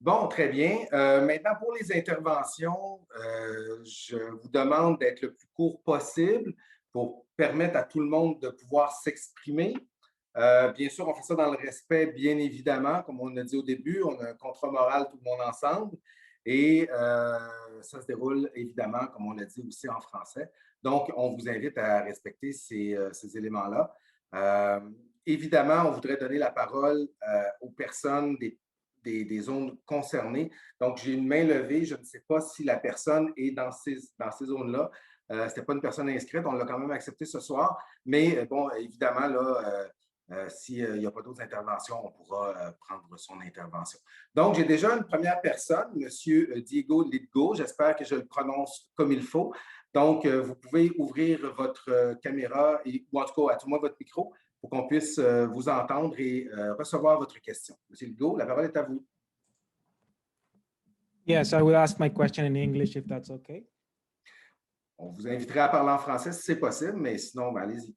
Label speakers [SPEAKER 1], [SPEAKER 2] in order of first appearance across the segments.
[SPEAKER 1] Bon, très bien. Maintenant, pour les interventions, je vous demande d'être le plus court possible pour permettre à tout le monde de pouvoir s'exprimer. Bien sûr, on fait ça dans le respect, bien évidemment, comme on a dit au début, on a un contrat moral tout le monde ensemble et ça se déroule évidemment, comme on l'a dit aussi en français. Donc, on vous invite à respecter ces éléments-là. Euh, Évidemment, on voudrait donner la parole aux personnes des zones concernées. Donc, j'ai une main levée. Je ne sais pas si la personne est dans ces zones-là. Ce n'était pas une personne inscrite. On l'a quand même accepté ce soir. Mais bon, évidemment, là, s'il n'y a pas d'autres interventions, on pourra prendre son intervention. Donc, j'ai déjà une première personne, M. Diego Lidgo. J'espère que je le prononce comme il faut. Donc, vous pouvez ouvrir votre caméra ou en tout cas, à tout le moins votre micro pour qu'on puisse vous entendre et recevoir votre question. Monsieur Lidgo, la parole est à vous.
[SPEAKER 2] Yes, I will ask my question in English if that's okay.
[SPEAKER 1] On vous inviterait à parler en français si c'est possible, mais sinon, ben, allez-y.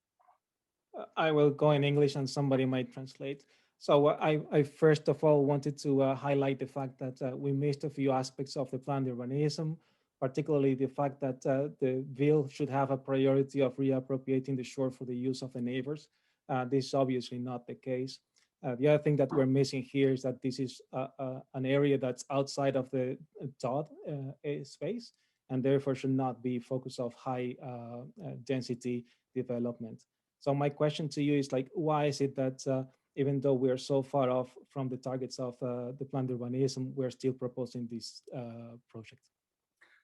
[SPEAKER 2] I will go in English and somebody might translate. So I first of all wanted to highlight the fact that we missed a few aspects of the planned urbanism, particularly the fact that the bill should have a priority of reappropriating the shore for the use of the neighbors. This is obviously not the case. The other thing that we're missing here is that this is an area that's outside of the TOD space and therefore should not be focus of high density development. So my question to you is like, why is it that even though we are so far off from the targets of the planned urbanism, we're still proposing this project?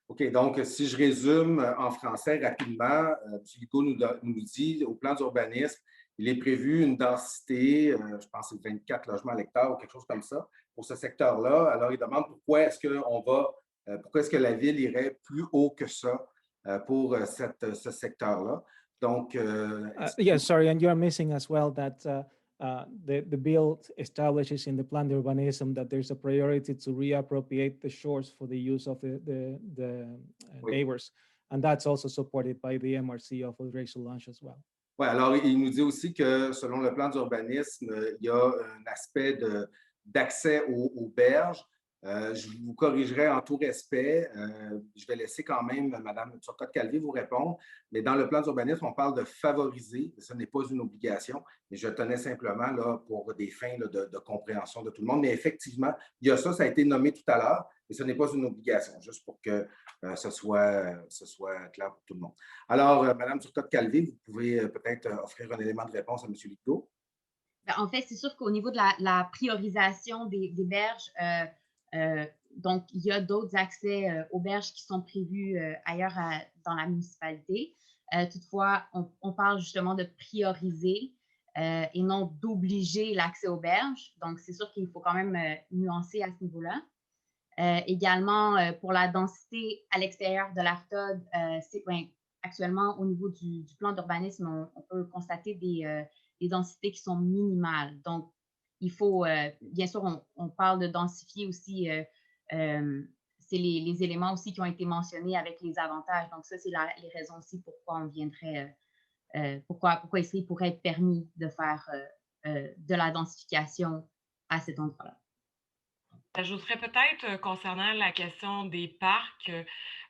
[SPEAKER 1] OK, donc si je résume en français rapidement, M. Lico nous dit au plan d'urbanisme, il est prévu une densité, je pense que c'est 24 logements à l'hectare ou quelque chose comme ça, pour ce secteur-là. Alors, il demande pourquoi est-ce pourquoi est-ce que la ville irait plus haut que ça pour ce secteur-là. Donc,
[SPEAKER 2] yeah, sorry, and you're missing as well that the bill establishes in the planned urbanism that there's a priority to reappropriate the shores for the use of the
[SPEAKER 1] oui.
[SPEAKER 2] neighbors. And that's also supported by the MRC of Racial Launch as well.
[SPEAKER 1] Oui, alors il nous dit aussi que selon le plan d'urbanisme, il y a un aspect d'accès aux berges. Je vous corrigerai en tout respect. Je vais laisser quand même Mme Turcotte-Calvé vous répondre. Mais dans le plan d'urbanisme, on parle de favoriser. Ce n'est pas une obligation. Mais je tenais simplement là, pour des fins là, de compréhension de tout le monde. Mais effectivement, il y a ça a été nommé tout à l'heure, mais ce n'est pas une obligation, juste pour que ce soit clair pour tout le monde. Alors, Mme Turcotte-Calvé, vous pouvez peut-être offrir un élément de réponse à M. Lico.
[SPEAKER 3] En fait, c'est sûr qu'au niveau de la priorisation des berges, donc, il y a d'autres accès aux berges qui sont prévus ailleurs dans la municipalité. Toutefois, on parle justement de prioriser et non d'obliger l'accès aux berges. Donc, c'est sûr qu'il faut quand même nuancer à ce niveau-là. Également, pour la densité à l'extérieur de l'ARTOD, actuellement, au niveau du plan d'urbanisme, on peut constater des densités qui sont minimales. Donc, il faut, bien sûr, on parle de densifier aussi, c'est les éléments aussi qui ont été mentionnés avec les avantages. Donc, ça, c'est les raisons aussi pourquoi on viendrait, pourquoi il pourrait être permis de faire de la densification à cet endroit-là.
[SPEAKER 4] J'ajouterais peut-être concernant la question des parcs,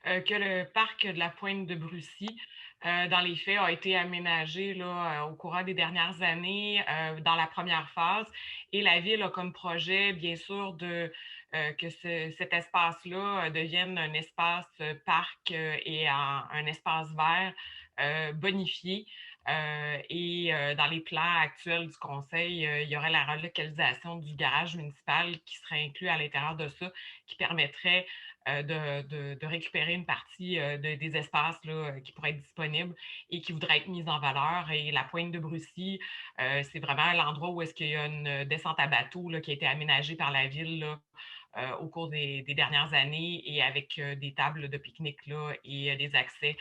[SPEAKER 4] que le parc de la Pointe de Brucy, dans les faits, a été aménagé là, au courant des dernières années dans la première phase. Et la Ville a comme projet, bien sûr, que cet espace-là devienne un espace parc et un espace vert bonifié. Dans les plans actuels du Conseil, il y aurait la relocalisation du garage municipal qui serait inclus à l'intérieur de ça, qui permettrait de récupérer une partie des espaces là, qui pourraient être disponibles et qui voudraient être mis en valeur. Et la Pointe de Brucy, c'est vraiment l'endroit où est-ce qu'il y a une descente à bateau là, qui a été aménagée par la Ville là, au cours des dernières années et avec des tables de pique-nique là, et des accès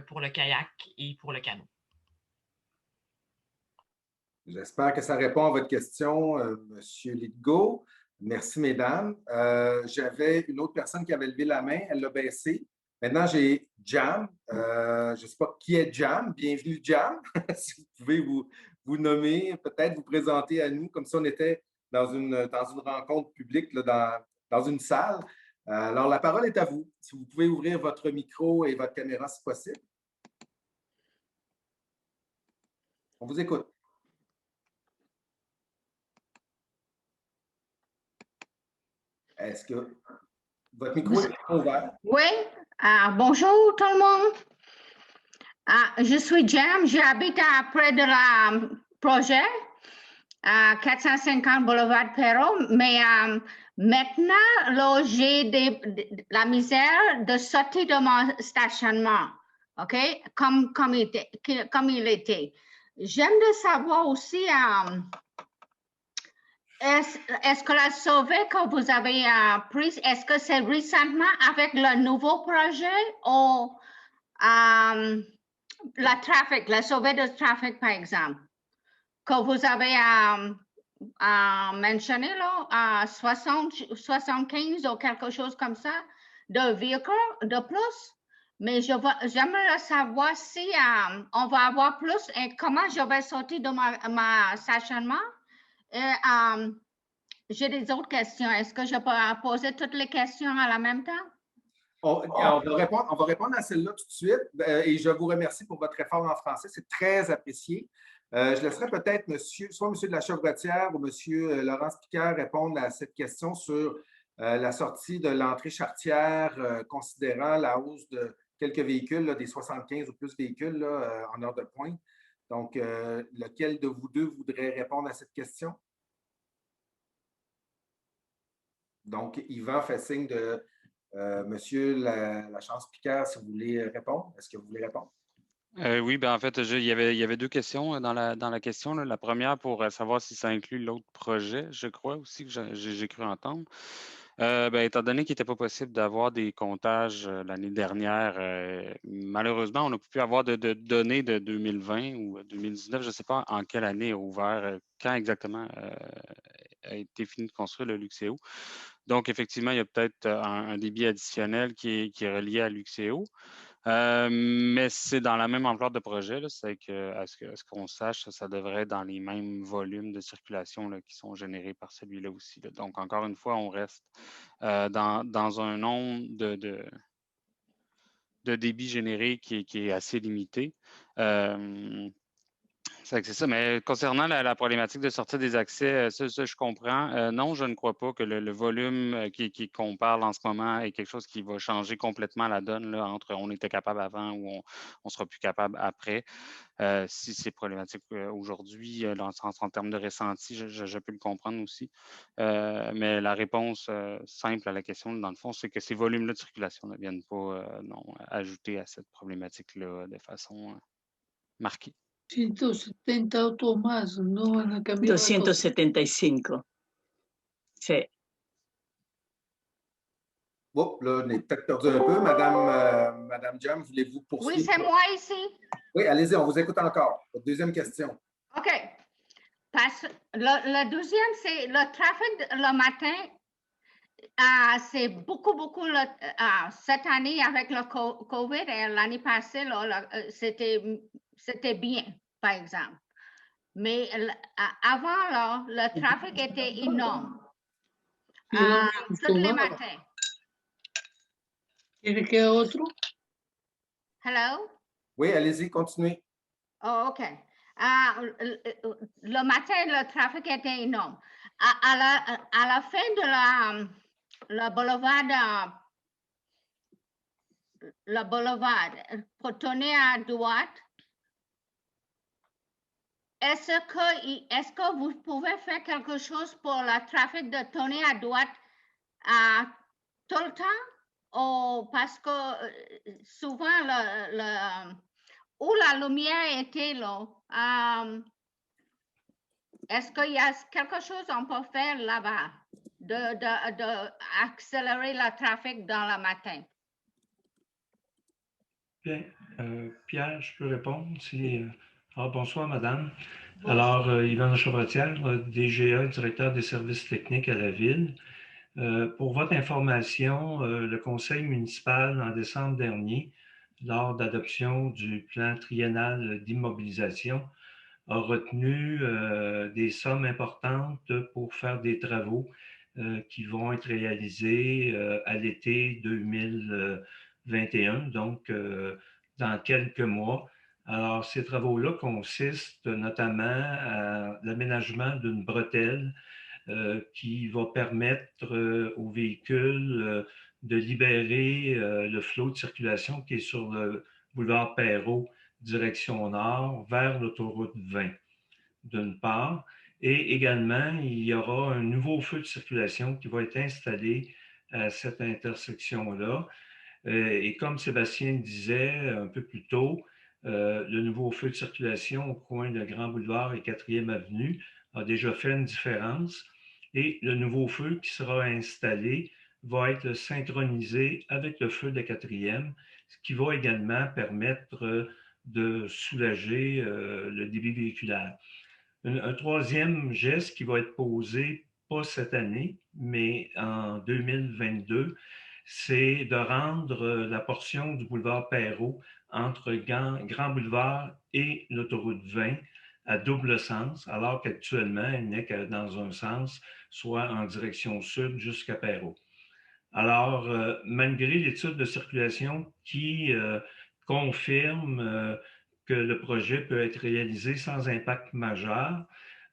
[SPEAKER 4] pour le kayak et pour le canot.
[SPEAKER 1] J'espère que ça répond à votre question, M. Lidgo. Merci, mesdames. J'avais une autre personne qui avait levé la main, elle l'a baissée. Maintenant, j'ai Jam. Je ne sais pas qui est Jam. Bienvenue, Jam. Si vous pouvez vous nommer, peut-être vous présenter à nous, comme si on était dans une rencontre publique là, dans une salle. Alors, la parole est à vous. Si vous pouvez ouvrir votre micro et votre caméra si possible. On vous écoute. Est-ce que votre micro est ouvert?
[SPEAKER 5] Oui, bonjour tout le monde. Je suis Jam, j'habite près de la projet, à 450 Boulevard Perrault, mais maintenant, là, j'ai la misère de sortir de mon stationnement, OK, comme il était. J'aime de savoir aussi, est-ce que la sauvé que vous avez prise, est-ce que c'est récemment avec le nouveau projet ou la sauvé de trafic, par exemple, que vous avez mentionné là, 75 ou quelque chose comme ça de véhicules de plus? Mais j'aimerais savoir si on va avoir plus et comment je vais sortir de ma stationnement. Et j'ai des autres questions. Est-ce que je peux poser toutes les questions à la même temps?
[SPEAKER 1] On va répondre à celle-là tout de suite. Et je vous remercie pour votre effort en français. C'est très apprécié. Je laisserai peut-être soit M. de la Chevretière ou M. Laurence Picard répondre à cette question sur la sortie de l'entrée charretière, considérant la hausse de quelques véhicules, là, des 75 ou plus véhicules là, en heure de pointe. Donc, lequel de vous deux voudrait répondre à cette question? Donc, Yvan fait signe de Monsieur Lachance-Picard, si vous voulez répondre. Est-ce que vous voulez répondre?
[SPEAKER 6] Oui, ben en fait, il y avait deux questions dans la question. Là. La première pour savoir si ça inclut l'autre projet, je crois aussi que j'ai cru entendre. Étant donné qu'il n'était pas possible d'avoir des comptages l'année dernière, malheureusement, on n'a pu avoir de données de 2020 ou 2019. Je ne sais pas en quelle année a ouvert, quand exactement a été fini de construire le Luxéo. Donc, effectivement, il y a peut-être un débit additionnel qui est relié à Luxéo. Mais c'est dans la même ampleur de projet. C'est que, à ce qu'on sache, ça devrait être dans les mêmes volumes de circulation là, qui sont générés par celui-là aussi. Là. Donc, encore une fois, on reste dans un nombre de débits générés qui est assez limité. C'est ça, mais concernant la problématique de sortir des accès, ça je comprends. Non, je ne crois pas que le volume qu'on parle en ce moment est quelque chose qui va changer complètement la donne là, entre on était capable avant ou on sera plus capable après. Si c'est problématique aujourd'hui, en termes de ressenti, je peux le comprendre aussi. Mais la réponse simple à la question, dans le fond, c'est que ces volumes-là de circulation ne viennent pas ajouter à cette problématique-là de façon marquée.
[SPEAKER 7] 170 Tommaso, no hanno cambiato.
[SPEAKER 8] 275. Sì.
[SPEAKER 1] Oh, là, on est peut-être perdu un peu. Madame Jam, voulez-vous poursuivre?
[SPEAKER 5] Oui, c'est moi ici.
[SPEAKER 1] Oui, allez-y, on vous écoute encore. Votre deuxième question.
[SPEAKER 5] OK. Parce le deuxième, c'est le trafic le matin. C'est beaucoup cette année avec le COVID et l'année passée, c'était bien, par exemple. Mais avant, là, le trafic était énorme. Tous les matins.
[SPEAKER 7] ¿Quiere que otro?
[SPEAKER 5] Hello?
[SPEAKER 1] Oui, allez-y, continuez.
[SPEAKER 5] Oh, OK. Le matin, le trafic était énorme. À la fin de le boulevard, pour tourner à droite, est-ce que vous pouvez faire quelque chose pour le trafic de tourner à droite tout le temps? Ou parce que souvent, où la lumière était là, est-ce qu'il y a quelque chose qu'on peut faire là-bas d'accélérer le trafic dans le matin?
[SPEAKER 9] Bien. Pierre, je peux répondre? Bonsoir, madame. Bonsoir. Alors, Yvan Chevretière, DGA, directeur des services techniques à la Ville. Pour votre information, le conseil municipal, en décembre dernier, lors d'adoption du plan triennal d'immobilisation, a retenu des sommes importantes pour faire des travaux qui vont être réalisés à l'été 2021, donc dans quelques mois. Alors, ces travaux-là consistent notamment à l'aménagement d'une bretelle qui va permettre aux véhicules de libérer le flot de circulation qui est sur le boulevard Perrault, direction nord, vers l'autoroute 20, d'une part. Et également, il y aura un nouveau feu de circulation qui va être installé à cette intersection-là. Et comme Sébastien disait un peu plus tôt, le nouveau feu de circulation au coin de Grand Boulevard et 4e Avenue a déjà fait une différence. Et le nouveau feu qui sera installé va être synchronisé avec le feu de 4e, ce qui va également permettre de soulager le débit véhiculaire. Un troisième geste qui va être posé, pas cette année, mais en 2022, c'est de rendre la portion du boulevard Perrault entre Grand Boulevard et l'autoroute 20 à double sens, alors qu'actuellement, elle n'est que dans un sens, soit en direction sud jusqu'à Perrault. Alors, malgré l'étude de circulation qui confirme que le projet peut être réalisé sans impact majeur,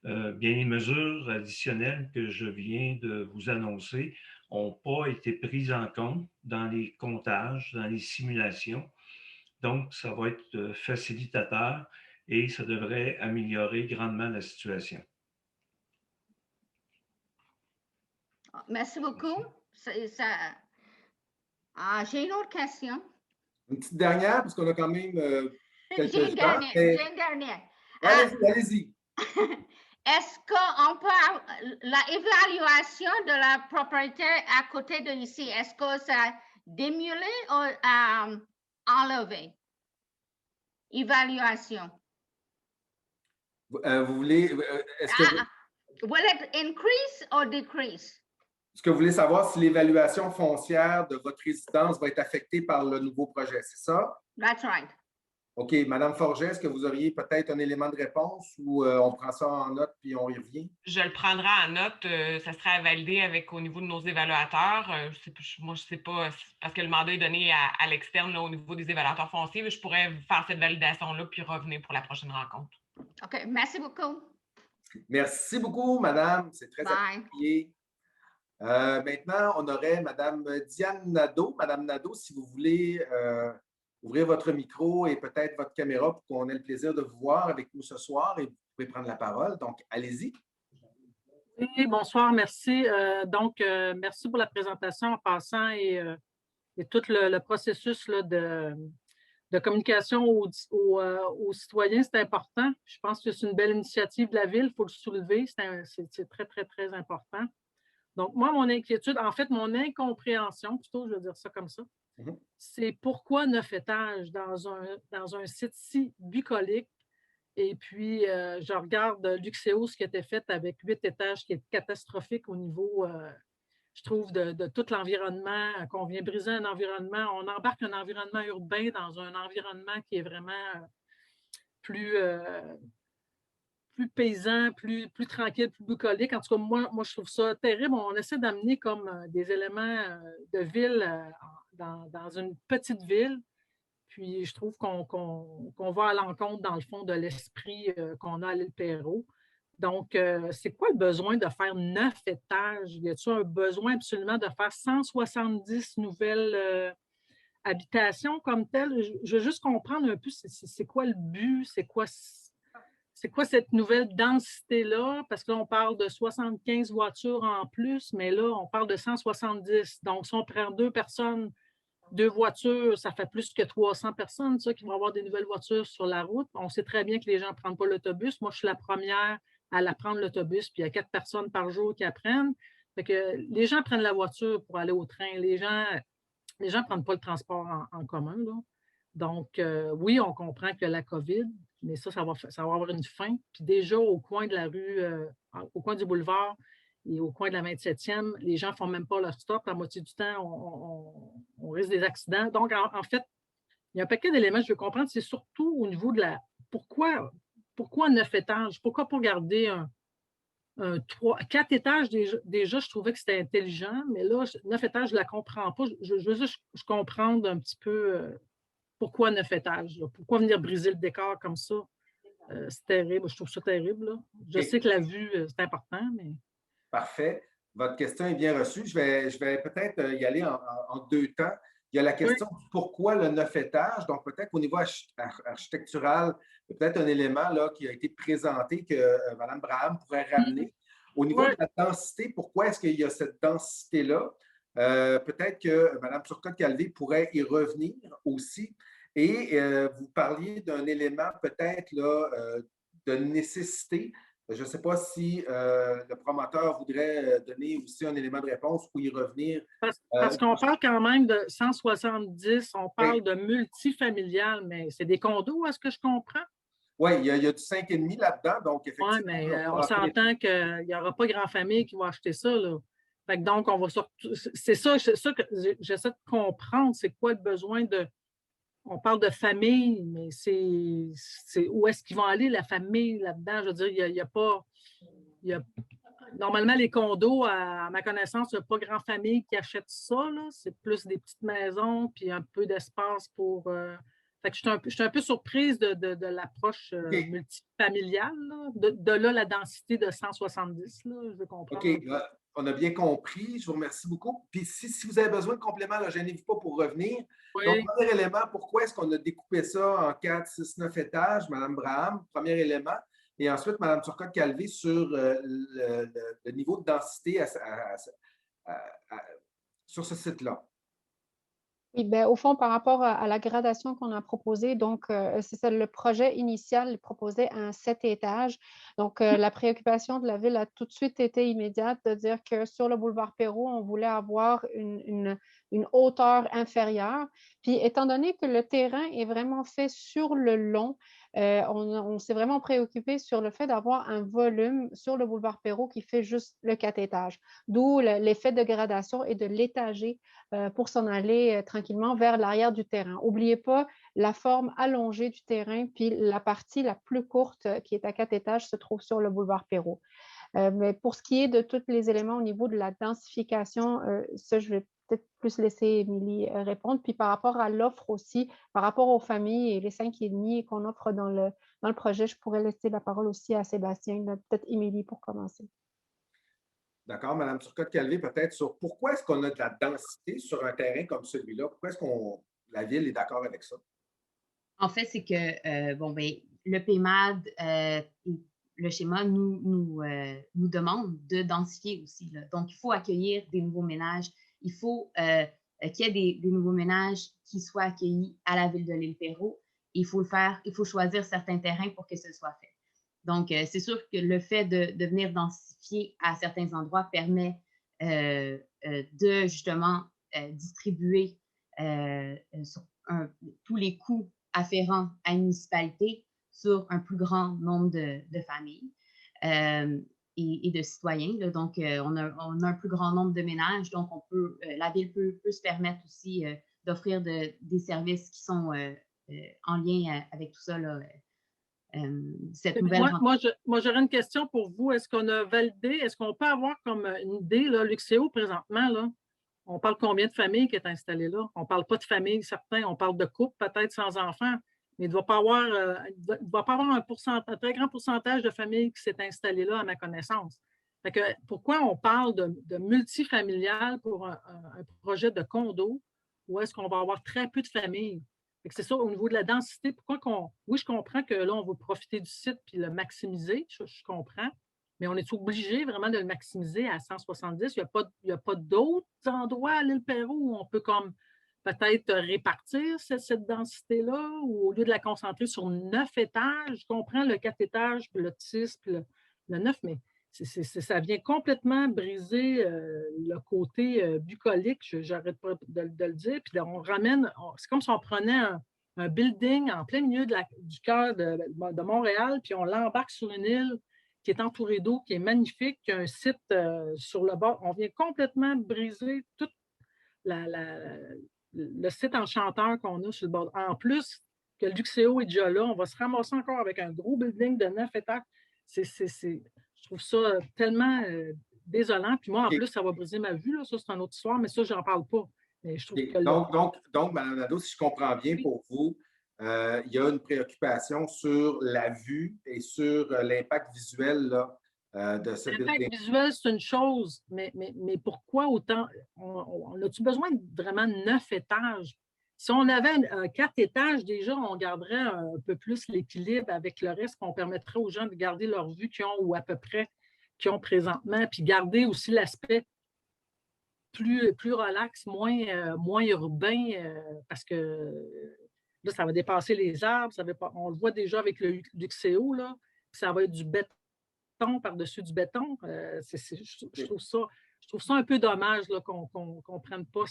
[SPEAKER 9] bien les mesures additionnelles que je viens de vous annoncer n'ont pas été prises en compte dans les comptages, dans les simulations. Donc, ça va être facilitateur et ça devrait améliorer grandement la situation.
[SPEAKER 5] Merci beaucoup. J'ai une autre question.
[SPEAKER 1] Une petite dernière, parce qu'on a quand même quelques
[SPEAKER 5] J'ai une
[SPEAKER 1] gens.
[SPEAKER 5] dernière.
[SPEAKER 1] Allez-y.
[SPEAKER 5] Est-ce qu'on peut l'évaluation de la propriété à côté de ici, est-ce que ça démulé ou enlevé? Évaluation.
[SPEAKER 1] Vous voulez, est-ce que
[SPEAKER 5] will it increase or decrease?
[SPEAKER 1] Est-ce que vous voulez savoir si l'évaluation foncière de votre résidence va être affectée par le nouveau projet, c'est ça?
[SPEAKER 5] That's right.
[SPEAKER 1] OK. Madame Forget, est-ce que vous auriez peut-être un élément de réponse ou on prend ça en note puis on y revient?
[SPEAKER 4] Je le prendrai en note. Ça sera à valider au niveau de nos évaluateurs. Moi, je ne sais pas, parce que le mandat est donné à l'externe au niveau des évaluateurs fonciers, mais je pourrais faire cette validation-là puis revenir pour la prochaine rencontre.
[SPEAKER 5] OK. Merci beaucoup.
[SPEAKER 1] Merci beaucoup, madame. C'est très apprécié. Maintenant, on aurait Madame Diane Nadeau. Madame Nadeau, si vous voulez ouvrir votre micro et peut-être votre caméra pour qu'on ait le plaisir de vous voir avec nous ce soir et vous pouvez prendre la parole. Donc, allez-y.
[SPEAKER 10] Oui, bonsoir, merci. Merci pour la présentation en passant et tout le processus là, de communication aux citoyens, c'est important. Je pense que c'est une belle initiative de la Ville, il faut le soulever, c'est très, très, très important. Donc, moi, mon inquiétude, en fait, mon incompréhension, plutôt, je vais dire ça comme ça, c'est pourquoi 9 étages dans un site si bucolique. Et puis, je regarde Luxéo, ce qui a été fait avec 8 étages, qui est catastrophique au niveau, je trouve, de tout l'environnement, qu'on vient briser un environnement. On embarque un environnement urbain dans un environnement qui est vraiment plus paysan, plus tranquille, plus bucolique. En tout cas, moi, je trouve ça terrible. On essaie d'amener comme des éléments de ville dans une petite ville. Puis, je trouve qu'on va à l'encontre, dans le fond, de l'esprit qu'on a à l'île Perrault. Donc, c'est quoi le besoin de faire 9 étages? Y a-t-il un besoin absolument de faire 170 nouvelles habitations comme telles? Je veux juste comprendre un peu c'est quoi le but, c'est quoi cette nouvelle densité-là? Parce que là, on parle de 75 voitures en plus, mais là, on parle de 170. Donc, si on prend 2 personnes, 2 voitures, ça fait plus que 300 personnes ça, qui vont avoir des nouvelles voitures sur la route. On sait très bien que les gens ne prennent pas l'autobus. Moi, je suis la première à la prendre l'autobus, puis il y a 4 personnes par jour qui apprennent. Fait que les gens prennent la voiture pour aller au train. Les gens ne prennent pas le transport en commun, là. Donc, oui, on comprend que la COVID, mais ça va avoir une fin. Puis déjà, au coin de la rue, au coin du boulevard et au coin de la 27e, les gens ne font même pas leur stop. La moitié du temps, on risque des accidents. Donc, en fait, il y a un paquet d'éléments que je veux comprendre. C'est surtout au niveau de la... Pourquoi 9 étages? Pourquoi pas garder 4 étages, déjà, je trouvais que c'était intelligent, mais là, 9 étages, je ne la comprends pas. Je veux juste comprendre un petit peu pourquoi 9 étages. Là. Pourquoi venir briser le décor comme ça? C'est terrible. Je trouve ça terrible. Là. Je sais que la vue, c'est important, mais...
[SPEAKER 1] Parfait. Votre question est bien reçue. Je vais peut-être y aller en deux temps. Il y a la question du pourquoi le 9 étages. Donc, peut-être qu'au niveau architectural, il y a peut-être un élément là, qui a été présenté que Mme Braham pourrait ramener. Au niveau de la densité, pourquoi est-ce qu'il y a cette densité-là? Peut-être que Mme Turcotte-Calvé pourrait y revenir aussi. Et vous parliez d'un élément peut-être là, de nécessité. Je ne sais pas si le promoteur voudrait donner aussi un élément de réponse ou y revenir.
[SPEAKER 10] Parce qu'on parle quand même de 170, on parle de multifamilial, mais c'est des condos, est-ce que je comprends?
[SPEAKER 1] Oui, il y a du 5,5 là-dedans, donc effectivement.
[SPEAKER 10] Oui, mais on s'entend qu'il n'y aura pas grand-famille qui va acheter ça, là. Fait que donc, on va surtout. C'est ça que j'essaie de comprendre, c'est quoi le besoin de. On parle de famille, mais c'est où est-ce qu'ils vont aller, la famille, là-dedans? Je veux dire, il n'y a pas... Normalement, les condos, à ma connaissance, il n'y a pas grand famille qui achète ça. C'est plus des petites maisons, puis un peu d'espace pour... Fait que je suis un peu surprise de l'approche multifamiliale. Là. De là, la densité de 170, là, je veux comprendre.
[SPEAKER 1] OK, on a bien compris. Je vous remercie beaucoup. Puis si vous avez besoin de compléments, ne gênez-vous pas pour revenir.
[SPEAKER 10] Oui.
[SPEAKER 1] Donc, premier élément, pourquoi est-ce qu'on a découpé ça en 4, 6, 9 étages? Mme Braham, premier élément. Et ensuite, Mme Turcotte-Calvé sur le niveau de densité sur ce site-là.
[SPEAKER 11] Oui, bien, au fond, par rapport à la gradation qu'on a proposée, donc c'est ça, le projet initial proposait un 7 étages. Donc, la préoccupation de la ville a tout de suite été immédiate de dire que sur le boulevard Perrault, on voulait avoir une hauteur inférieure. Puis, étant donné que le terrain est vraiment fait sur le long, on s'est vraiment préoccupé sur le fait d'avoir un volume sur le boulevard Perrault qui fait juste le 4 étages. D'où l'effet de gradation et de l'étager pour s'en aller tranquillement vers l'arrière du terrain. N'oubliez pas la forme allongée du terrain, puis la partie la plus courte qui est à 4 étages se trouve sur le boulevard Perrault. Mais pour ce qui est de tous les éléments au niveau de la densification, ça, je vais peut-être plus laisser Émilie répondre. Puis par rapport à l'offre aussi, par rapport aux familles et les 5,5 qu'on offre dans le projet, je pourrais laisser la parole aussi à Sébastien, peut-être Émilie pour commencer.
[SPEAKER 1] D'accord, Mme Turcotte-Calvé, peut-être sur pourquoi est-ce qu'on a de la densité sur un terrain comme celui-là? Pourquoi est-ce que la Ville est d'accord avec ça?
[SPEAKER 3] En fait, c'est que le PMAD le schéma nous demande de densifier aussi. Là. Donc, il faut accueillir des nouveaux ménages. Il faut qu'il y ait des nouveaux ménages qui soient accueillis à la Ville de l'Île-Perrot. Il faut choisir certains terrains pour que ce soit fait. Donc, c'est sûr que le fait de venir densifier à certains endroits permet de justement distribuer tous les coûts afférents à une municipalité sur un plus grand nombre de familles et de citoyens. Là. Donc, on a un plus grand nombre de ménages, donc la Ville peut se permettre aussi d'offrir des services qui sont en lien avec tout ça, là, cette nouvelle...
[SPEAKER 10] Moi, j'aurais une question pour vous. Est-ce qu'on a validé, est-ce qu'on peut avoir comme une idée, là, Luxéo, présentement, là, on parle combien de familles qui est installées là? On ne parle pas de familles, certains, on parle de couples, peut-être sans enfants, mais il ne doit pas avoir un très grand pourcentage de familles qui s'est installées là, à ma connaissance. Fait que, pourquoi on parle de multifamilial pour un projet de condo où est-ce qu'on va avoir très peu de familles? C'est ça, au niveau de la densité, oui, je comprends que là, on veut profiter du site puis le maximiser, je comprends, mais on est obligé vraiment de le maximiser à 170. Il n'y a pas d'autres endroits à l'Île-Perrot où on peut comme peut-être répartir cette densité-là, ou au lieu de la concentrer sur 9 étages, je comprends le 4 étages, puis le 6, puis le 9, mais ça vient complètement briser le côté bucolique, j'arrête pas de le dire, puis on ramène, c'est comme si on prenait un building en plein milieu du cœur de Montréal, puis on l'embarque sur une île qui est entourée d'eau, qui est magnifique, qui a un site sur le bord. On vient complètement briser tout le site enchanteur qu'on a sur le bord. En plus que le Luxéo est déjà là, on va se ramasser encore avec un gros building de 9 étages. Je trouve ça tellement désolant. Puis moi, en plus, ça va briser ma vue. Là. Ça, c'est une autre histoire, mais ça, j'en parle pas. Mais je trouve que
[SPEAKER 1] donc, Mme Nadeau, si je comprends bien, pour vous, il y a une préoccupation sur la vue et sur l'impact visuel là, de ce building.
[SPEAKER 10] L'impact visuel, c'est une chose, mais pourquoi autant? On a-tu besoin de vraiment 9 étages? Si on avait 4 étages, déjà, on garderait un peu plus l'équilibre avec le reste, qu'on permettrait aux gens de garder leur vue qu'ils ont ou à peu près qu'ils ont présentement, puis garder aussi l'aspect plus relax, moins urbain, parce que là, ça va dépasser les arbres. On le voit déjà avec le Luxéo, là, ça va être du béton par-dessus du béton. Je trouve ça un peu dommage qu'on ne prenne pas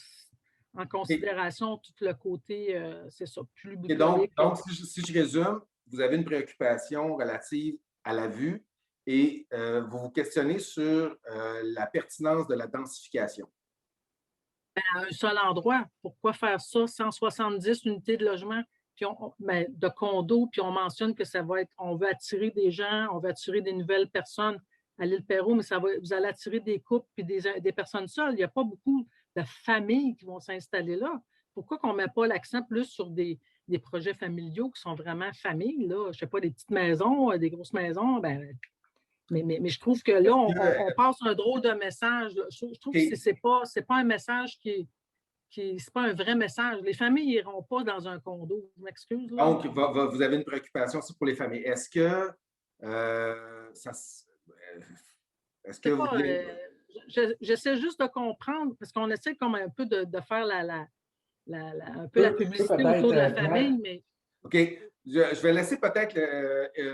[SPEAKER 10] en considération tout le côté, c'est ça, plus bucolique.
[SPEAKER 1] Donc si je résume, vous avez une préoccupation relative à la vue et vous vous questionnez sur la pertinence de la densification.
[SPEAKER 10] À un seul endroit. Pourquoi faire ça? 170 unités de logement, puis de condos, puis on mentionne que on veut attirer des gens, on veut attirer des nouvelles personnes à l'île Perrot, mais vous allez attirer des couples puis des personnes seules. Il n'y a pas beaucoup de familles qui vont s'installer là. Pourquoi qu'on ne met pas l'accent plus sur des projets familiaux qui sont vraiment familles, là? Je ne sais pas, des petites maisons, des grosses maisons, mais je trouve que là, on passe un drôle de message. Je trouve que ce n'est pas un message c'est pas un vrai message. Les familles n'iront pas dans un condo. Je m'excuse.
[SPEAKER 1] Donc, vous avez une préoccupation aussi pour les familles. Est-ce que
[SPEAKER 10] j'essaie juste de comprendre, parce qu'on essaie comme un peu de faire un peu la publicité autour de la famille, mais...
[SPEAKER 1] OK. Je vais laisser peut-être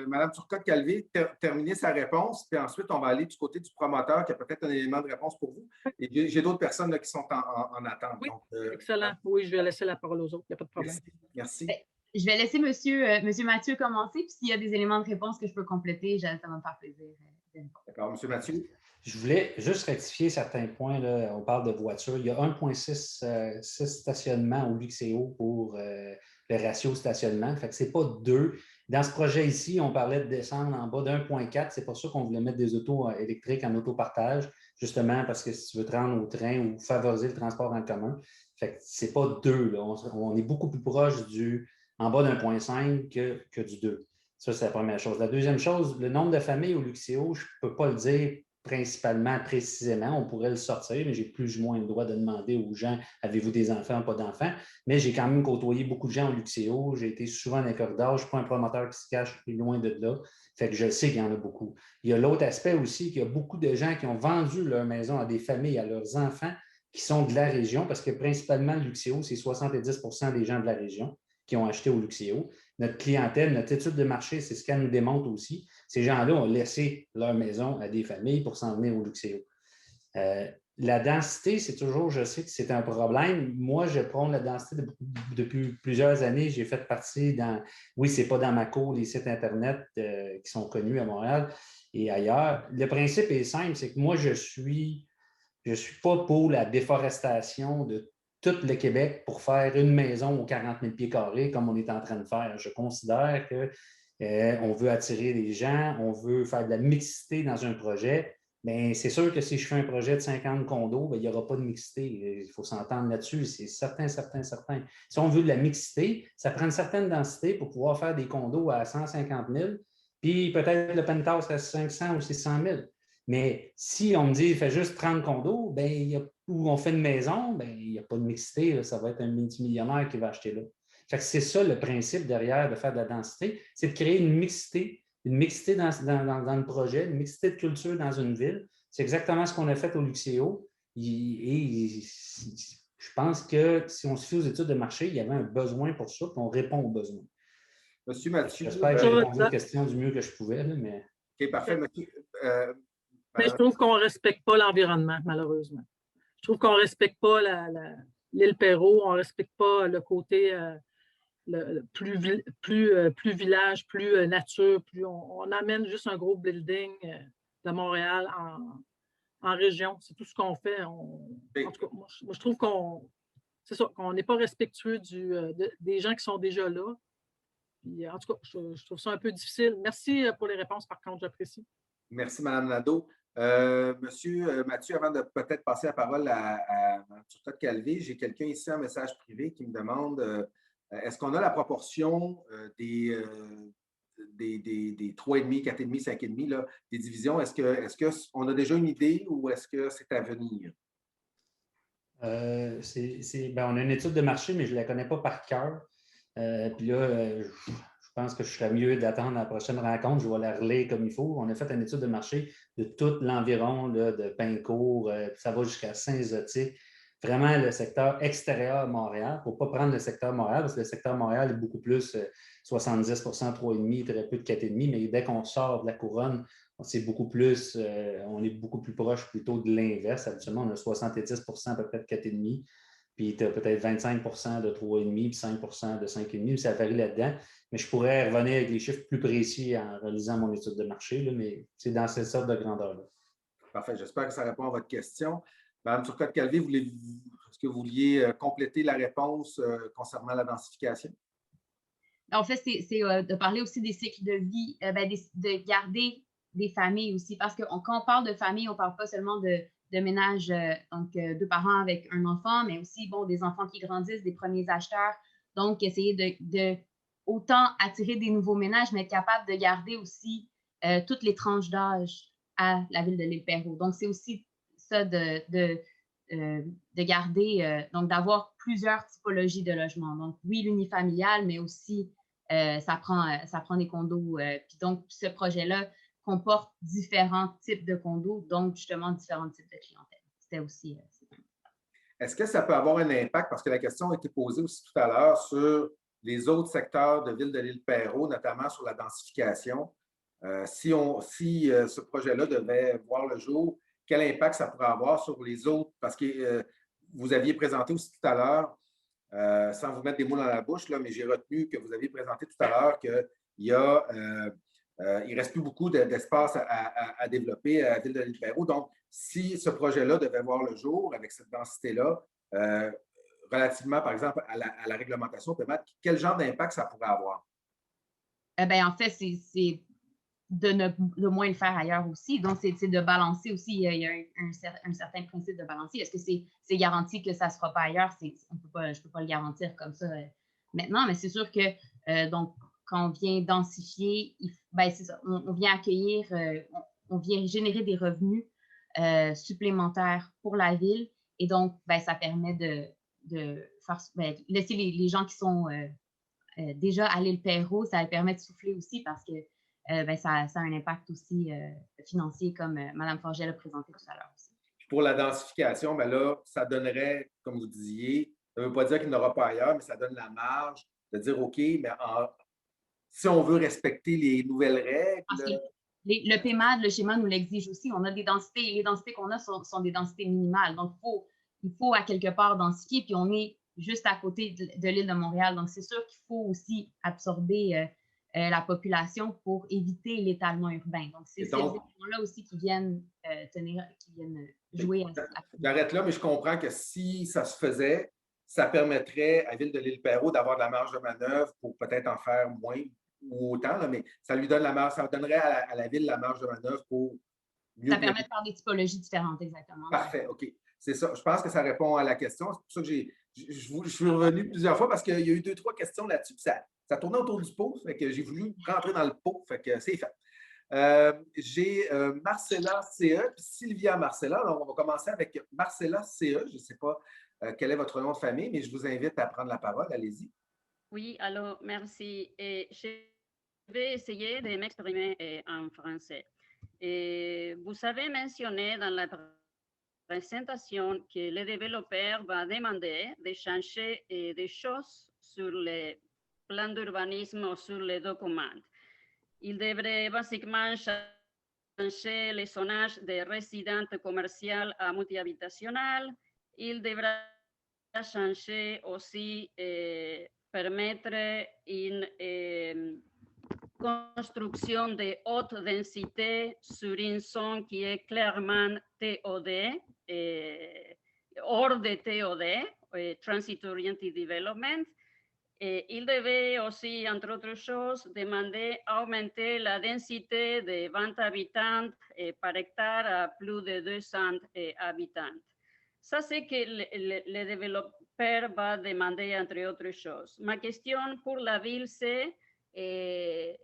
[SPEAKER 1] Mme Turcotte-Calvé terminer sa réponse, puis ensuite, on va aller du côté du promoteur qui a peut-être un élément de réponse pour vous. Et j'ai d'autres personnes là, qui sont en attente.
[SPEAKER 10] Oui,
[SPEAKER 1] donc,
[SPEAKER 10] excellent. Oui, je vais laisser la parole aux autres. Il n'y a pas de problème.
[SPEAKER 1] Merci.
[SPEAKER 3] Je vais laisser monsieur Mathieu commencer, puis s'il y a des éléments de réponse que je peux compléter, ça va me faire plaisir.
[SPEAKER 1] D'accord, M. Mathieu.
[SPEAKER 12] Je voulais juste rectifier certains points. Là. On parle de voitures. Il y a 1,6 stationnements au Luxéo pour le ratio stationnement. Fait que ce n'est pas 2. Dans ce projet ici, on parlait de descendre en bas d'1,4. C'est pour ça qu'on voulait mettre des autos électriques en autopartage, justement parce que si tu veux te rendre au train ou favoriser le transport en commun, fait que ce n'est pas 2. Là. On est beaucoup plus proche en bas d'1,5 que du 2. Ça, c'est la première chose. La deuxième chose, le nombre de familles au Luxéo, je ne peux pas le dire principalement, précisément. On pourrait le sortir, mais j'ai plus ou moins le droit de demander aux gens, avez-vous des enfants ou pas d'enfants? Mais j'ai quand même côtoyé beaucoup de gens au Luxéo. J'ai été souvent dans les corridors. Je ne suis pas un promoteur qui se cache plus loin de là. Fait que je sais qu'il y en a beaucoup. Il y a l'autre aspect aussi, qu'il y a beaucoup de gens qui ont vendu leur maison à des familles, à leurs enfants, qui sont de la région, parce que principalement, le Luxéo, c'est 70% des gens de la région qui ont acheté au Luxéo. Notre clientèle, notre étude de marché, c'est ce qu'elle nous démontre aussi. Ces gens-là ont laissé leur maison à des familles pour s'en venir au Luxéo. La densité, c'est toujours, je sais que c'est un problème. Moi, je prône la densité depuis plusieurs années. J'ai fait partie oui, ce n'est pas dans ma cour, les sites Internet qui sont connus à Montréal et ailleurs. Le principe est simple, c'est que moi, je suis pas pour la déforestation de tout le Québec pour faire une maison aux 40 000 pieds carrés comme on est en train de faire. Je considère qu'on veut attirer des gens, on veut faire de la mixité dans un projet. Bien, c'est sûr que si je fais un projet de 50 condos, bien, il n'y aura pas de mixité. Il faut s'entendre là-dessus, c'est certain. Si on veut de la mixité, ça prend une certaine densité pour pouvoir faire des condos à 150 000, puis peut-être le penthouse à 500 ou 600 000. Mais si on me dit, fais juste 30 condos, bien, ou on fait une maison, bien, il n'y a pas de mixité, là, ça va être un multimillionnaire qui va acheter là. Fait que c'est ça le principe derrière de faire de la densité, c'est de créer une mixité dans le projet, une mixité de culture dans une ville. C'est exactement ce qu'on a fait au Luxéo. Et je pense que si on se fie aux études de marché, il y avait un besoin pour ça, puis on répond aux besoins.
[SPEAKER 1] Monsieur Mathieu.
[SPEAKER 12] J'espère que j'ai répondu aux questions du mieux que je pouvais. Là, mais...
[SPEAKER 1] OK, parfait, Mathieu.
[SPEAKER 10] Mais je trouve qu'on ne respecte pas l'environnement, malheureusement. Je trouve qu'on ne respecte pas l'île Perrot, on ne respecte pas le côté plus village, plus nature, on amène juste un gros building de Montréal en région. C'est tout ce qu'on fait. En tout cas, moi, je trouve qu'on n'est pas respectueux des gens qui sont déjà là. Puis, en tout cas, je trouve ça un peu difficile. Merci pour les réponses, par contre, j'apprécie.
[SPEAKER 1] Merci, Mme Nadeau. Monsieur Mathieu, avant de peut-être passer la parole à Mme Turcotte-Calvé, j'ai quelqu'un ici en message privé qui me demande est-ce qu'on a la proportion des 3,5, 4,5, 5,5, là, des divisions? Est-ce qu'on a déjà une idée ou est-ce que c'est à venir?
[SPEAKER 12] On a une étude de marché, mais je ne la connais pas par cœur. Puis là, je pense que je serais mieux d'attendre la prochaine rencontre. Je vais la relayer comme il faut. On a fait une étude de marché de tout l'environ de Pincourt, ça va jusqu'à Saint-Zotique. Vraiment le secteur extérieur à Montréal. Il ne faut pas prendre le secteur Montréal, parce que le secteur Montréal est beaucoup plus 70 3,5, très peu de 4,5, mais dès qu'on sort de la couronne, c'est beaucoup plus, on est beaucoup plus proche plutôt de l'inverse. Habituellement, on a 70 à peu près de 4,5. Puis tu as peut-être 25 de 3,5 puis 5 de 5,5, ça varie là-dedans. Mais je pourrais revenir avec les chiffres plus précis en réalisant mon étude de marché, là, mais c'est dans cette sorte de grandeur-là.
[SPEAKER 1] Parfait. J'espère que ça répond à votre question. Mme Turcotte-Calvé, est-ce que vous vouliez compléter la réponse concernant la densification?
[SPEAKER 3] En fait, c'est de parler aussi des cycles de vie, de garder des familles aussi, parce que quand on parle de famille, on ne parle pas seulement de ménages, donc 2 parents avec un enfant, mais aussi des enfants qui grandissent, des premiers acheteurs. Donc, essayer de autant attirer des nouveaux ménages, mais être capable de garder aussi toutes les tranches d'âge à la ville de l'Île-Perrot. Donc, c'est aussi ça de garder, donc d'avoir plusieurs typologies de logements. Donc, oui, l'unifamilial, mais aussi ça prend des condos. Puis donc, ce projet-là comporte différents types de condos, donc justement différents types de clientèle. C'était aussi...
[SPEAKER 1] Est-ce que ça peut avoir un impact, parce que la question a été posée aussi tout à l'heure, sur les autres secteurs de ville de l'Île-Perrot, notamment sur la densification? Si ce projet-là devait voir le jour, quel impact ça pourrait avoir sur les autres? Parce que vous aviez présenté aussi tout à l'heure, sans vous mettre des mots dans la bouche, là, mais j'ai retenu que vous aviez présenté tout à l'heure qu'il y a... il ne reste plus beaucoup d'espace à développer à la ville de l'Île-Perrot. Donc, si ce projet-là devait voir le jour avec cette densité-là, relativement, par exemple, à la réglementation, quel genre d'impact ça pourrait avoir?
[SPEAKER 3] En fait, c'est de moins le faire ailleurs aussi. Donc, c'est de balancer aussi. Il y a un certain principe de balancer. Est-ce que c'est garanti que ça ne se fera pas ailleurs? Je ne peux pas le garantir comme ça maintenant, mais c'est sûr que donc, quand on vient densifier, c'est ça, on vient accueillir, on vient générer des revenus supplémentaires pour la ville. Et donc, ça permet de faire, laisser les gens qui sont déjà à l'Île-Perrot, ça permet de souffler aussi parce que ça a un impact aussi financier, comme Mme Forget l'a présenté tout à l'heure aussi.
[SPEAKER 1] Pour la densification, là, ça donnerait, comme vous disiez, ça ne veut pas dire qu'il n'y en aura pas ailleurs, mais ça donne la marge de dire, OK, mais si on veut respecter les nouvelles règles...
[SPEAKER 3] Parce que le PMAD, le schéma nous l'exige aussi. On a des densités, et les densités qu'on a sont des densités minimales. Donc, il faut à quelque part densifier, puis on est juste à côté de l'île de Montréal. Donc, c'est sûr qu'il faut aussi absorber la population pour éviter l'étalement urbain. Donc, c'est ces éléments-là aussi qui viennent jouer à ça.
[SPEAKER 1] J'arrête là, mais je comprends que si ça se faisait, ça permettrait à la ville de l'Île-Perrot d'avoir de la marge de manœuvre pour peut-être en faire moins ou autant, là, mais ça lui donne la marge, ça donnerait à la ville la marge de manœuvre pour mieux...
[SPEAKER 3] Ça permet de faire des typologies différentes, exactement.
[SPEAKER 1] Parfait, OK. C'est ça. Je pense que ça répond à la question. C'est pour ça que je suis revenu plusieurs fois parce qu'il y a eu 2-3 questions là-dessus. Ça tournait autour du pot, fait que j'ai voulu rentrer dans le pot, fait que c'est fait. J'ai Marcella CE et Sylvia Marcella. Alors, on va commencer avec Marcella CE. Je ne sais pas quel est votre nom de famille, mais je vous invite à prendre la parole. Allez-y.
[SPEAKER 13] Oui, alors, merci. Je vais essayer de m'exprimer en français. Vous avez mentionné dans la présentation que le développeur va demander de changer des choses sur le plan d'urbanisme ou sur les documents. Il devrait basiquement changer le zonage des résidences commerciales à multi-habitationnel. Il devra changer aussi permettre une construction de haute densité sur une zone qui est clairement TOD, hors de TOD, Transit Oriented Development. Et il devait aussi, entre autres choses, demander augmenter la densité de 20 habitants par hectare à plus de 200 habitants. Ça, c'est que le développeur va demander, entre autres choses. Ma question pour la ville, c'est quel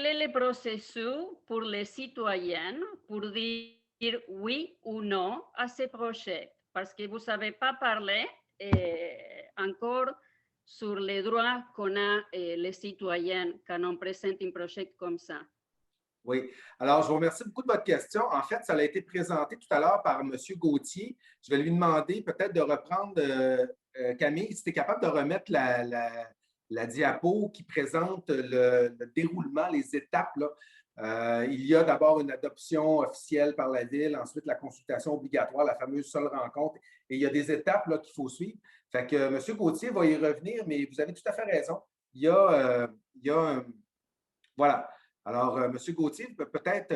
[SPEAKER 13] est le processus pour les citoyens pour dire oui ou non à ces projets? Parce que vous n'avez pas parlé encore sur les droits qu'on a les citoyens quand on présente un projet comme ça.
[SPEAKER 1] Oui. Alors, je vous remercie beaucoup de votre question. En fait, ça a été présenté tout à l'heure par M. Gauthier. Je vais lui demander peut-être de reprendre, Camille, si tu es capable de remettre la diapo qui présente le déroulement, les étapes, là. Il y a d'abord une adoption officielle par la Ville, ensuite la consultation obligatoire, la fameuse seule rencontre, et il y a des étapes là, qu'il faut suivre. Fait que M. Gauthier va y revenir, mais vous avez tout à fait raison. Il y a voilà. Alors, M. Gauthier peut peut-être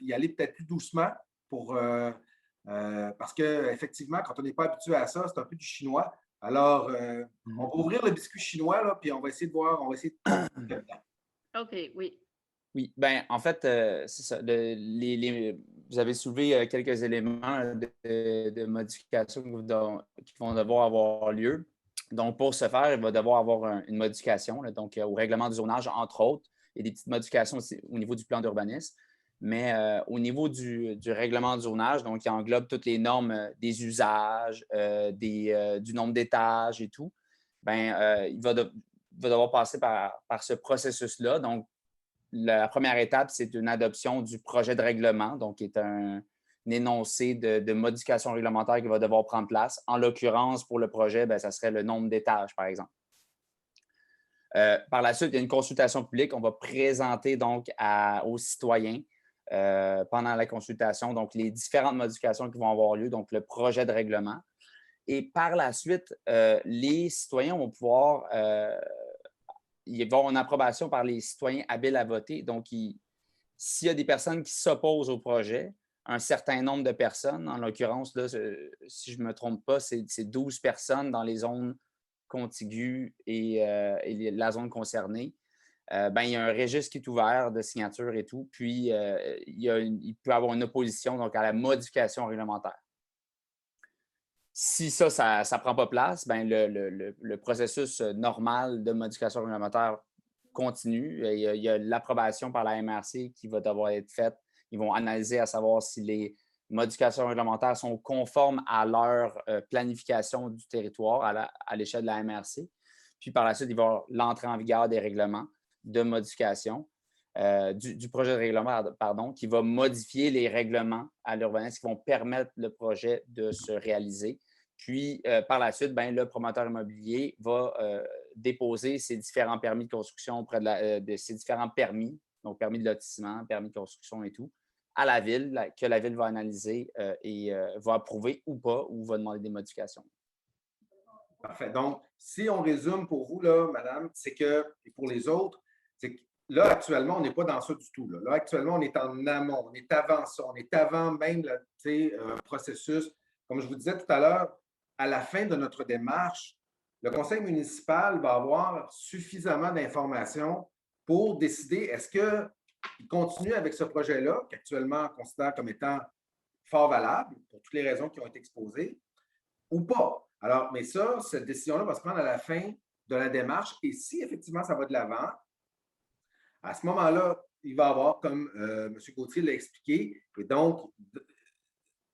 [SPEAKER 1] y aller peut-être plus doucement parce qu'effectivement, quand on n'est pas habitué à ça, c'est un peu du chinois. Alors, on va ouvrir le biscuit chinois, là, puis on va essayer de voir, on va essayer de...
[SPEAKER 13] OK, oui.
[SPEAKER 14] Oui, bien, en fait, c'est ça. Vous avez soulevé quelques éléments de modification qui vont devoir avoir lieu. Donc, pour ce faire, il va devoir avoir une modification, là, donc au règlement du zonage, entre autres. Il y a des petites modifications aussi au niveau du plan d'urbanisme. Mais au niveau du règlement du zonage, donc, il englobe toutes les normes des usages, du nombre d'étages et tout. Bien, il va devoir passer par ce processus-là. Donc, la première étape, c'est une adoption du projet de règlement, donc qui est un énoncé de modification réglementaire qui va devoir prendre place. En l'occurrence, pour le projet, bien, ça serait le nombre d'étages, par exemple. Par la suite, il y a une consultation publique. On va présenter donc aux citoyens pendant la consultation donc les différentes modifications qui vont avoir lieu, donc le projet de règlement. Et par la suite, les citoyens vont pouvoir... il va y avoir une approbation par les citoyens habiles à voter. Donc, s'il y a des personnes qui s'opposent au projet, un certain nombre de personnes, en l'occurrence, là, si je ne me trompe pas, c'est 12 personnes dans les zones contiguës et la zone concernée. Ben, il y a un registre qui est ouvert de signatures et tout. Puis, il peut y avoir une opposition donc, à la modification réglementaire. Si ça ne prend pas place, ben le processus normal de modification réglementaire continue. Il y a l'approbation par la MRC qui va devoir être faite. Ils vont analyser à savoir si les modifications réglementaires sont conformes à leur planification du territoire à l'échelle de la MRC. Puis par la suite, il va y avoir l'entrée en vigueur des règlements de modification du projet de règlement, pardon, qui va modifier les règlements à l'urbanisme qui vont permettre le projet de se réaliser. Puis, par la suite, ben, le promoteur immobilier va déposer ses différents permis de construction auprès de ses différents permis, donc permis de lotissement, permis de construction et tout, à la Ville, que la Ville va analyser et va approuver ou pas, ou va demander des modifications.
[SPEAKER 1] Parfait. Donc, si on résume pour vous, là, madame, c'est que, et pour les autres, c'est que là, actuellement, on n'est pas dans ça du tout. Là, actuellement, on est en amont, on est avant ça, on est avant même un processus. Comme je vous disais tout à l'heure, à la fin de notre démarche, le conseil municipal va avoir suffisamment d'informations pour décider est-ce qu'il continue avec ce projet-là, qu'actuellement on considère comme étant fort valable pour toutes les raisons qui ont été exposées, ou pas. Alors, mais ça, cette décision-là va se prendre à la fin de la démarche. Et si effectivement ça va de l'avant, à ce moment-là, il va y avoir, comme M. Gauthier l'a expliqué, et donc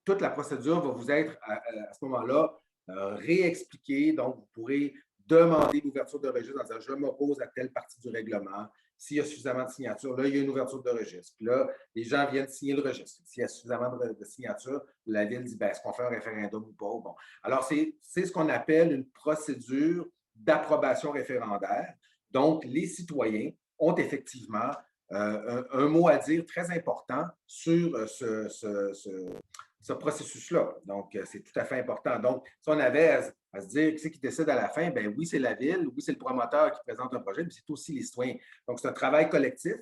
[SPEAKER 1] toute la procédure va vous être à ce moment-là réexpliquée. Donc, vous pourrez demander l'ouverture de registre en disant je m'oppose à telle partie du règlement. S'il y a suffisamment de signatures, là, il y a une ouverture de registre. Puis là, les gens viennent signer le registre. S'il y a suffisamment de signatures, la Ville dit est-ce qu'on fait un référendum ou pas? Bon. Alors, c'est ce qu'on appelle une procédure d'approbation référendaire. Donc, les citoyens ont effectivement un mot à dire très important sur ce processus-là. Donc, c'est tout à fait important. Donc, si on avait à se dire qui c'est qui décide à la fin, bien oui, c'est la Ville, oui, c'est le promoteur qui présente un projet, mais c'est aussi les citoyens. Donc, c'est un travail collectif.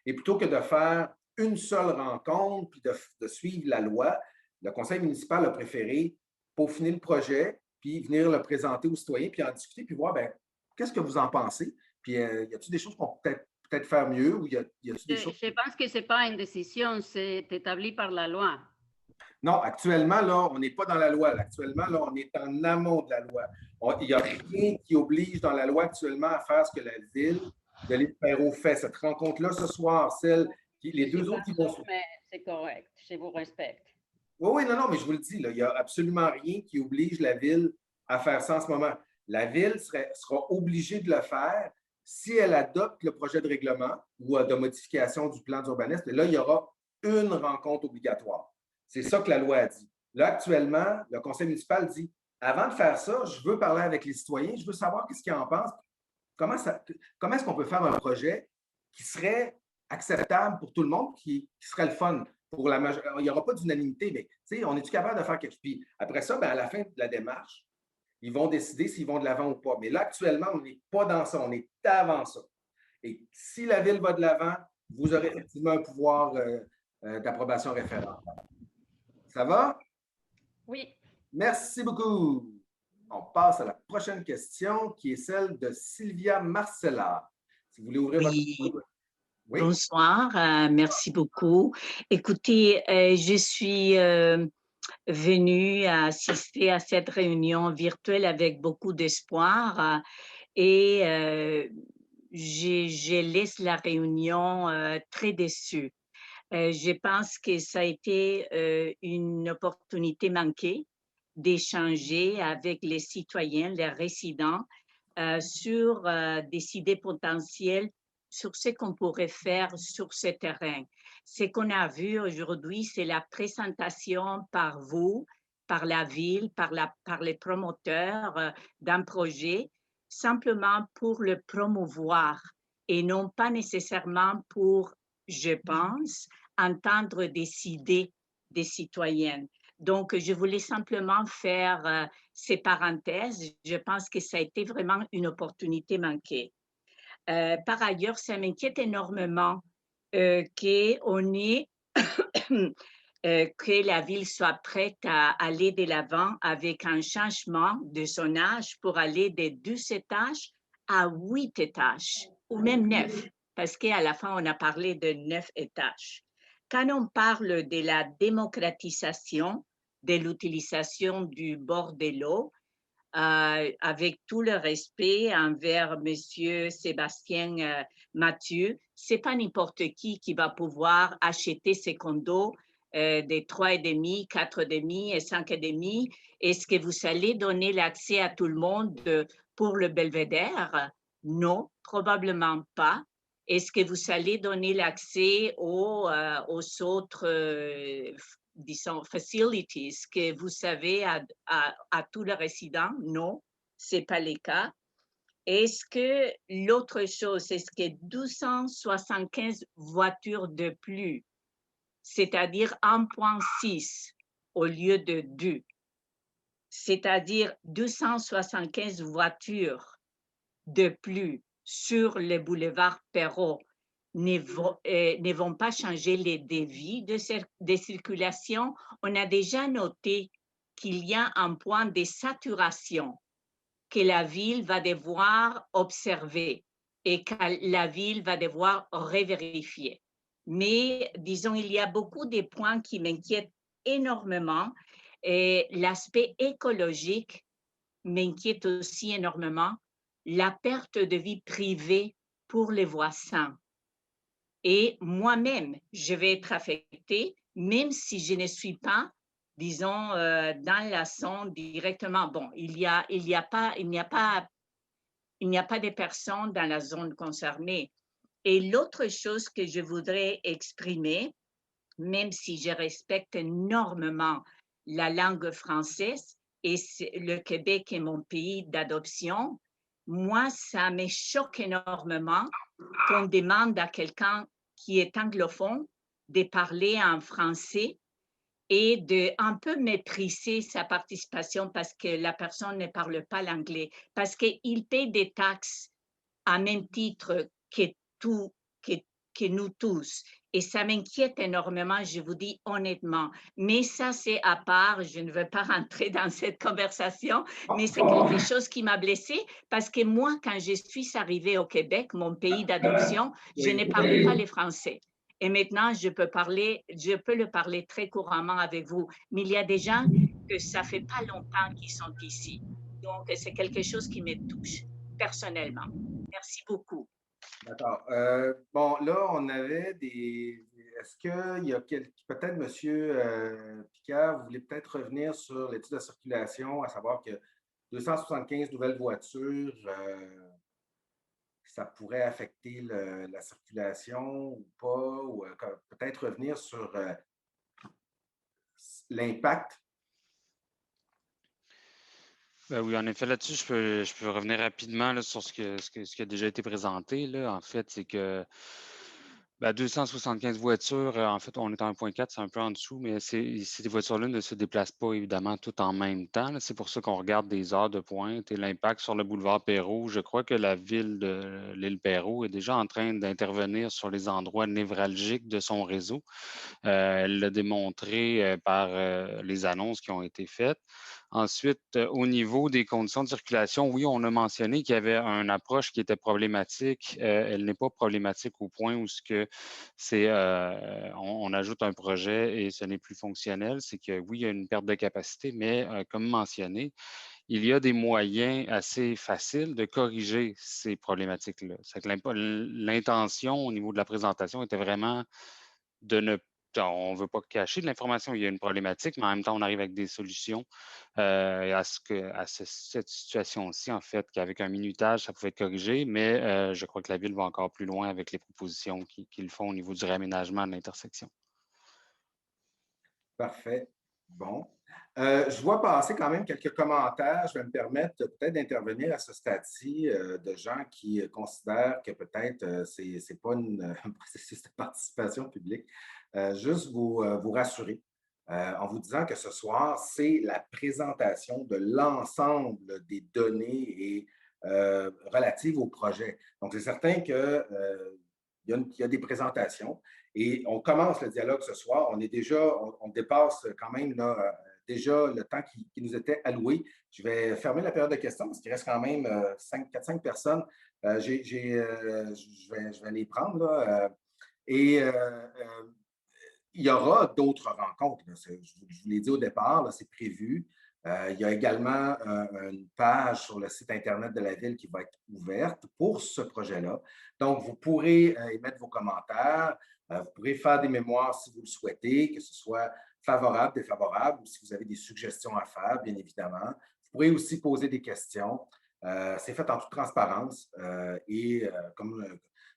[SPEAKER 1] Et plutôt que de faire une seule rencontre puis de suivre la loi, le conseil municipal a préféré peaufiner le projet puis venir le présenter aux citoyens, puis en discuter, puis voir, ben, qu'est-ce que vous en pensez? Puis, y a-t-il des choses qu'on peut peut-être faire mieux ou y a-t-il des choses...
[SPEAKER 13] Je pense que ce n'est pas une décision, c'est établi par la loi.
[SPEAKER 1] Non, actuellement, là, on n'est pas dans la loi. Actuellement, là, on est en amont de la loi. Il n'y a rien qui oblige dans la loi actuellement à faire ce que la ville de l'île Perrot fait. Cette rencontre-là, ce soir, les deux autres qui vont...
[SPEAKER 13] Mais c'est correct, je vous respecte.
[SPEAKER 1] Oui, non, mais je vous le dis, là, il n'y a absolument rien qui oblige la ville à faire ça en ce moment. La ville sera obligée de le faire si elle adopte le projet de règlement ou de modification du plan d'urbanisme. Là, il y aura une rencontre obligatoire. C'est ça que la loi a dit. Là, actuellement, le conseil municipal dit, avant de faire ça, je veux parler avec les citoyens, je veux savoir qu'est-ce qu'ils en pensent. Comment est-ce qu'on peut faire un projet qui serait acceptable pour tout le monde, qui serait le fun? Il n'y aura pas d'unanimité, mais on est-tu capable de faire quelque chose? Puis après ça, ben, à la fin de la démarche, ils vont décider s'ils vont de l'avant ou pas. Mais là, actuellement, on n'est pas dans ça, on est avant ça. Et si la ville va de l'avant, vous aurez effectivement un pouvoir d'approbation référendaire. Ça va?
[SPEAKER 13] Oui.
[SPEAKER 1] Merci beaucoup. On passe à la prochaine question qui est celle de Sylvia Marcella. Si vous voulez ouvrir votre...
[SPEAKER 15] Oui. Bonsoir, merci beaucoup. Écoutez, je suis venue assister à cette réunion virtuelle avec beaucoup d'espoir et je laisse la réunion très déçue. Je pense que ça a été une opportunité manquée d'échanger avec les citoyens, les résidents, sur des idées potentielles sur ce qu'on pourrait faire sur ce terrain. Ce qu'on a vu aujourd'hui, c'est la présentation par vous, par la ville, par les promoteurs d'un projet, simplement pour le promouvoir et non pas nécessairement pour, je pense, entendre des idées des citoyennes. Donc, je voulais simplement faire ces parenthèses. Je pense que ça a été vraiment une opportunité manquée. Par ailleurs, ça m'inquiète énormément que la ville soit prête à aller de l'avant avec un changement de son âge pour aller de 12 étages à 8 étages, ou même 9, parce qu'à la fin, on a parlé de 9 étages. Quand on parle de la démocratisation de l'utilisation du bord de l'eau, avec tout le respect envers M. Sébastien Mathieu, ce n'est pas n'importe qui va pouvoir acheter ces condos des 3,5, 4,5 et 5,5. Est-ce que vous allez donner l'accès à tout le monde pour le belvédère? Non, probablement pas. Est-ce que vous allez donner l'accès aux autres disons, facilities que vous savez à tous les résidents? Non, ce n'est pas le cas. Est-ce que l'autre chose, est-ce que 275 voitures de plus, c'est-à-dire 1,6 au lieu de 2, c'est-à-dire 275 voitures de plus sur le boulevard Perrot, ne vont pas changer les devis de circulation. On a déjà noté qu'il y a un point de saturation que la ville va devoir observer et que la ville va devoir revérifier. Mais disons, il y a beaucoup de points qui m'inquiètent énormément. L'aspect écologique m'inquiète aussi énormément. La perte de vie privée pour les voisins. Et moi-même, je vais être affectée, même si je ne suis pas, disons, dans la zone directement. Bon, il n'y a pas de personnes dans la zone concernée. Et l'autre chose que je voudrais exprimer, même si je respecte énormément la langue française et le Québec est mon pays d'adoption, moi, ça me choque énormément qu'on demande à quelqu'un qui est anglophone de parler en français et de un peu mépriser sa participation parce que la personne ne parle pas l'anglais, parce qu'il paie des taxes à même titre que que nous tous. Et ça m'inquiète énormément, je vous dis honnêtement. Mais ça, c'est à part. Je ne veux pas rentrer dans cette conversation, mais c'est quelque chose qui m'a blessée parce que moi, quand je suis arrivée au Québec, mon pays d'adoption, je ne parlais pas le français. Et maintenant, je peux le parler très couramment avec vous. Mais il y a des gens que ça fait pas longtemps qu'ils sont ici. Donc, c'est quelque chose qui me touche personnellement. Merci beaucoup.
[SPEAKER 1] D'accord. Bon, là, on avait des. Est-ce qu'il y a peut-être, M. Picard, vous voulez peut-être revenir sur l'étude de circulation, à savoir que 275 nouvelles voitures, ça pourrait affecter la circulation ou pas, ou peut-être revenir sur l'impact.
[SPEAKER 6] Ben oui, en effet, là-dessus, je peux revenir rapidement là, sur ce qui a déjà été présenté. Là. En fait, c'est que 275 voitures, en fait, on est à 1,4, c'est un peu en dessous, mais ces voitures-là ne se déplacent pas évidemment toutes en même temps. Là. C'est pour ça qu'on regarde des heures de pointe et l'impact sur le boulevard Perrault. Je crois que la ville de l'île Perrault est déjà en train d'intervenir sur les endroits névralgiques de son réseau. Elle l'a démontré par les annonces qui ont été faites. Ensuite, au niveau des conditions de circulation, oui, on a mentionné qu'il y avait une approche qui était problématique. Elle n'est pas problématique au point où on ajoute un projet et ce n'est plus fonctionnel. C'est que oui, il y a une perte de capacité, mais comme mentionné, il y a des moyens assez faciles de corriger ces problématiques-là. L'intention au niveau de la présentation était vraiment de ne on ne veut pas cacher de l'information, il y a une problématique, mais en même temps, on arrive avec des solutions cette situation-ci, en fait, qu'avec un minutage, ça pouvait être corrigé, mais je crois que la Ville va encore plus loin avec les propositions qu'ils font au niveau du réaménagement de l'intersection.
[SPEAKER 1] Parfait. Bon. Je vois passer quand même quelques commentaires. Je vais me permettre peut-être d'intervenir à ce stade-ci de gens qui considèrent que peut-être ce n'est pas un processus de participation publique. Juste vous rassurer en vous disant que ce soir, c'est la présentation de l'ensemble des données relatives au projet. Donc, c'est certain qu'il y a des présentations et on commence le dialogue ce soir. On dépasse quand même là, déjà le temps qui nous était alloué. Je vais fermer la période de questions parce qu'il reste quand même 4-5 personnes. Je vais les prendre. Là, et il y aura d'autres rencontres. Je vous l'ai dit au départ, c'est prévu. Il y a également une page sur le site Internet de la Ville qui va être ouverte pour ce projet-là. Donc, vous pourrez émettre vos commentaires. Vous pourrez faire des mémoires si vous le souhaitez, que ce soit favorable, défavorable, ou si vous avez des suggestions à faire, bien évidemment. Vous pourrez aussi poser des questions. C'est fait en toute transparence.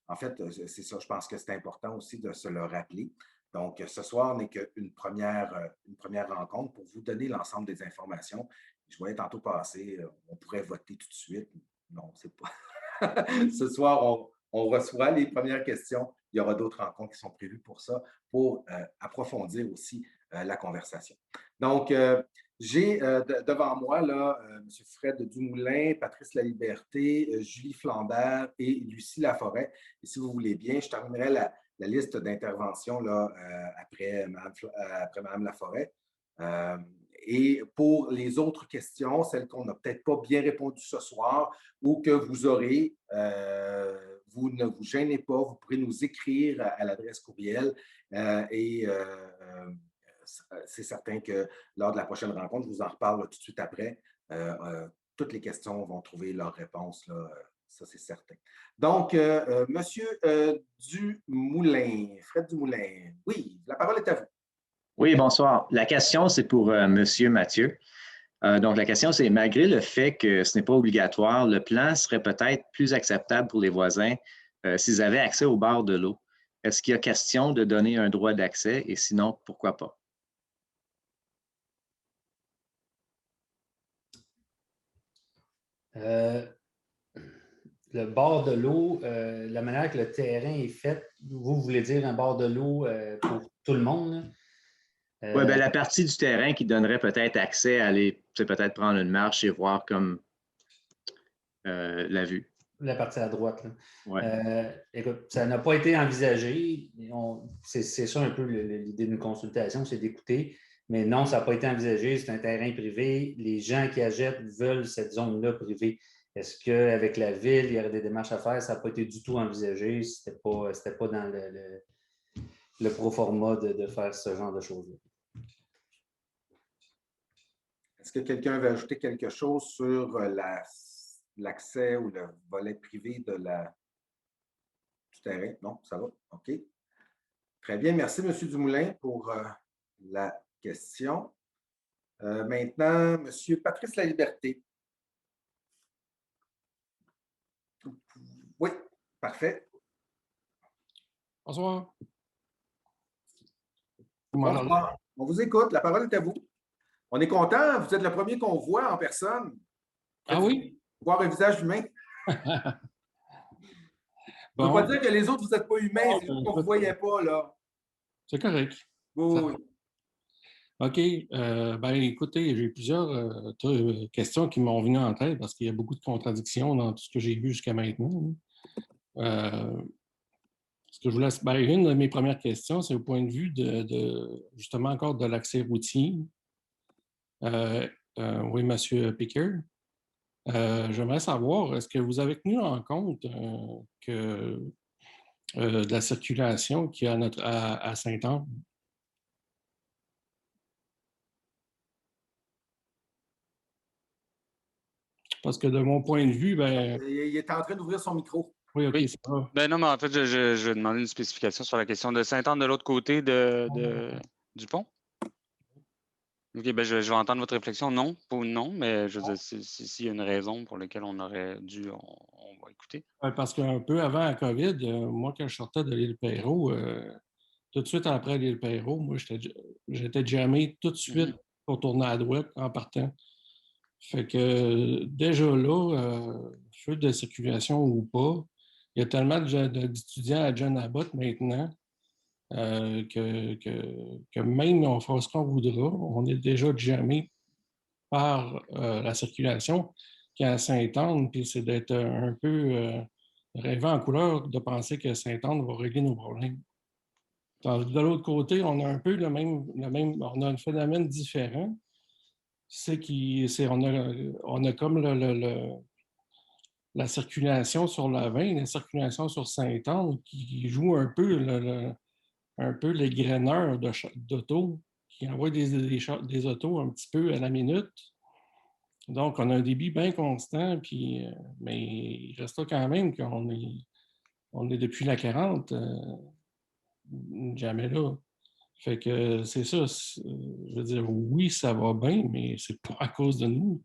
[SPEAKER 1] En fait, c'est ça, je pense que c'est important aussi de se le rappeler. Donc, ce soir n'est qu'une première rencontre pour vous donner l'ensemble des informations. Je voyais tantôt passer, on pourrait voter tout de suite. Non, c'est pas. Ce soir, on reçoit les premières questions. Il y aura d'autres rencontres qui sont prévues pour ça, pour approfondir aussi la conversation. Donc, j'ai devant moi là, M. Fred Dumoulin, Patrice Laliberté, Julie Flambert et Lucie Laforêt. Et si vous voulez bien, je terminerai la liste d'interventions après Mme Laforêt. Et pour les autres questions, celles qu'on n'a peut-être pas bien répondu ce soir ou que vous aurez, vous ne vous gênez pas, vous pourrez nous écrire à l'adresse courriel c'est certain que lors de la prochaine rencontre, je vous en reparle tout de suite après. Toutes les questions vont trouver leur réponse, là, ça c'est certain. Donc, Monsieur Dumoulin, Fred Dumoulin, oui, la parole est à vous.
[SPEAKER 16] Oui, bonsoir. La question, c'est pour Monsieur Mathieu. Donc, la question, c'est malgré le fait que ce n'est pas obligatoire, le plan serait peut-être plus acceptable pour les voisins s'ils avaient accès au bord de l'eau. Est-ce qu'il y a question de donner un droit d'accès et sinon, pourquoi pas?
[SPEAKER 12] Le bord de l'eau, la manière que le terrain est fait, vous voulez dire un bord de l'eau pour tout le monde?
[SPEAKER 16] Oui, bien, la partie du terrain qui donnerait peut-être accès à aller peut-être prendre une marche et voir comme la vue.
[SPEAKER 12] La partie à droite. Là.
[SPEAKER 16] Ouais.
[SPEAKER 12] Écoute, ça n'a pas été envisagé. C'est ça un peu l'idée d'une consultation, c'est d'écouter. Mais non, ça n'a pas été envisagé. C'est un terrain privé. Les gens qui achètent veulent cette zone-là privée. Est-ce qu'avec la ville, il y aurait des démarches à faire? Ça n'a pas été du tout envisagé. C'était pas dans le proforma de faire ce genre de choses-là.
[SPEAKER 1] Est-ce que quelqu'un veut ajouter quelque chose sur l'accès ou le volet privé du terrain? Non, ça va? OK. Très bien. Merci, M. Dumoulin, pour la question. Maintenant, M. Patrice Laliberté. Oui, parfait.
[SPEAKER 17] Bonsoir.
[SPEAKER 1] Bonsoir. On vous écoute. La parole est à vous. On est content. Vous êtes le premier qu'on voit en personne.
[SPEAKER 17] Ah oui?
[SPEAKER 1] Voir un visage humain.
[SPEAKER 17] Bon.
[SPEAKER 1] Ça ne veut pas dire que les autres, vous n'êtes pas humains. C'est juste qu'on ne vous voyait pas, là.
[SPEAKER 17] C'est correct.
[SPEAKER 1] Oui.
[SPEAKER 17] OK. Écoutez, j'ai plusieurs questions qui m'ont venues en tête parce qu'il y a beaucoup de contradictions dans tout ce que j'ai vu jusqu'à maintenant. Ce que je voulais, une de mes premières questions, c'est au point de vue justement encore de l'accès routier. Oui, M. Picker. J'aimerais savoir, est-ce que vous avez tenu en compte de la circulation qu'il y a à Saint-Anne? Parce que de mon point de vue,
[SPEAKER 1] il est en train d'ouvrir son micro.
[SPEAKER 17] Oui, OK,
[SPEAKER 6] oui.
[SPEAKER 17] c'est ça.
[SPEAKER 6] Non, mais en fait, je demandais une spécification sur la question de Saint-Anne de l'autre côté du pont. OK, je vais entendre votre réflexion. Non, pas non, mais je veux dire, s'il y a une raison pour laquelle on aurait dû, on va écouter.
[SPEAKER 17] Parce qu'un peu avant la COVID, moi, quand je sortais de l'île Perrot, tout de suite après l'île Perrot, moi, j'étais jammé tout de suite pour tourner à droite en partant. Fait que déjà là, feu de circulation ou pas, il y a tellement d'étudiants à John Abbott maintenant que même on fera ce qu'on voudra, on est déjà jammé par la circulation qui est à Sainte-Anne, puis c'est d'être un peu rêvant en couleur de penser que Sainte-Anne va régler nos problèmes. De l'autre côté, on a un peu on a un phénomène différent. On a comme la circulation sur la 20, la circulation sur Sainte-Anne qui joue un peu les graineurs d'auto qui envoient des autos un petit peu à la minute. Donc, on a un débit bien constant, mais il reste là quand même qu'on est depuis la 40, jamais là. Fait que c'est ça. Je veux dire, oui, ça va bien, mais c'est pas à cause de nous.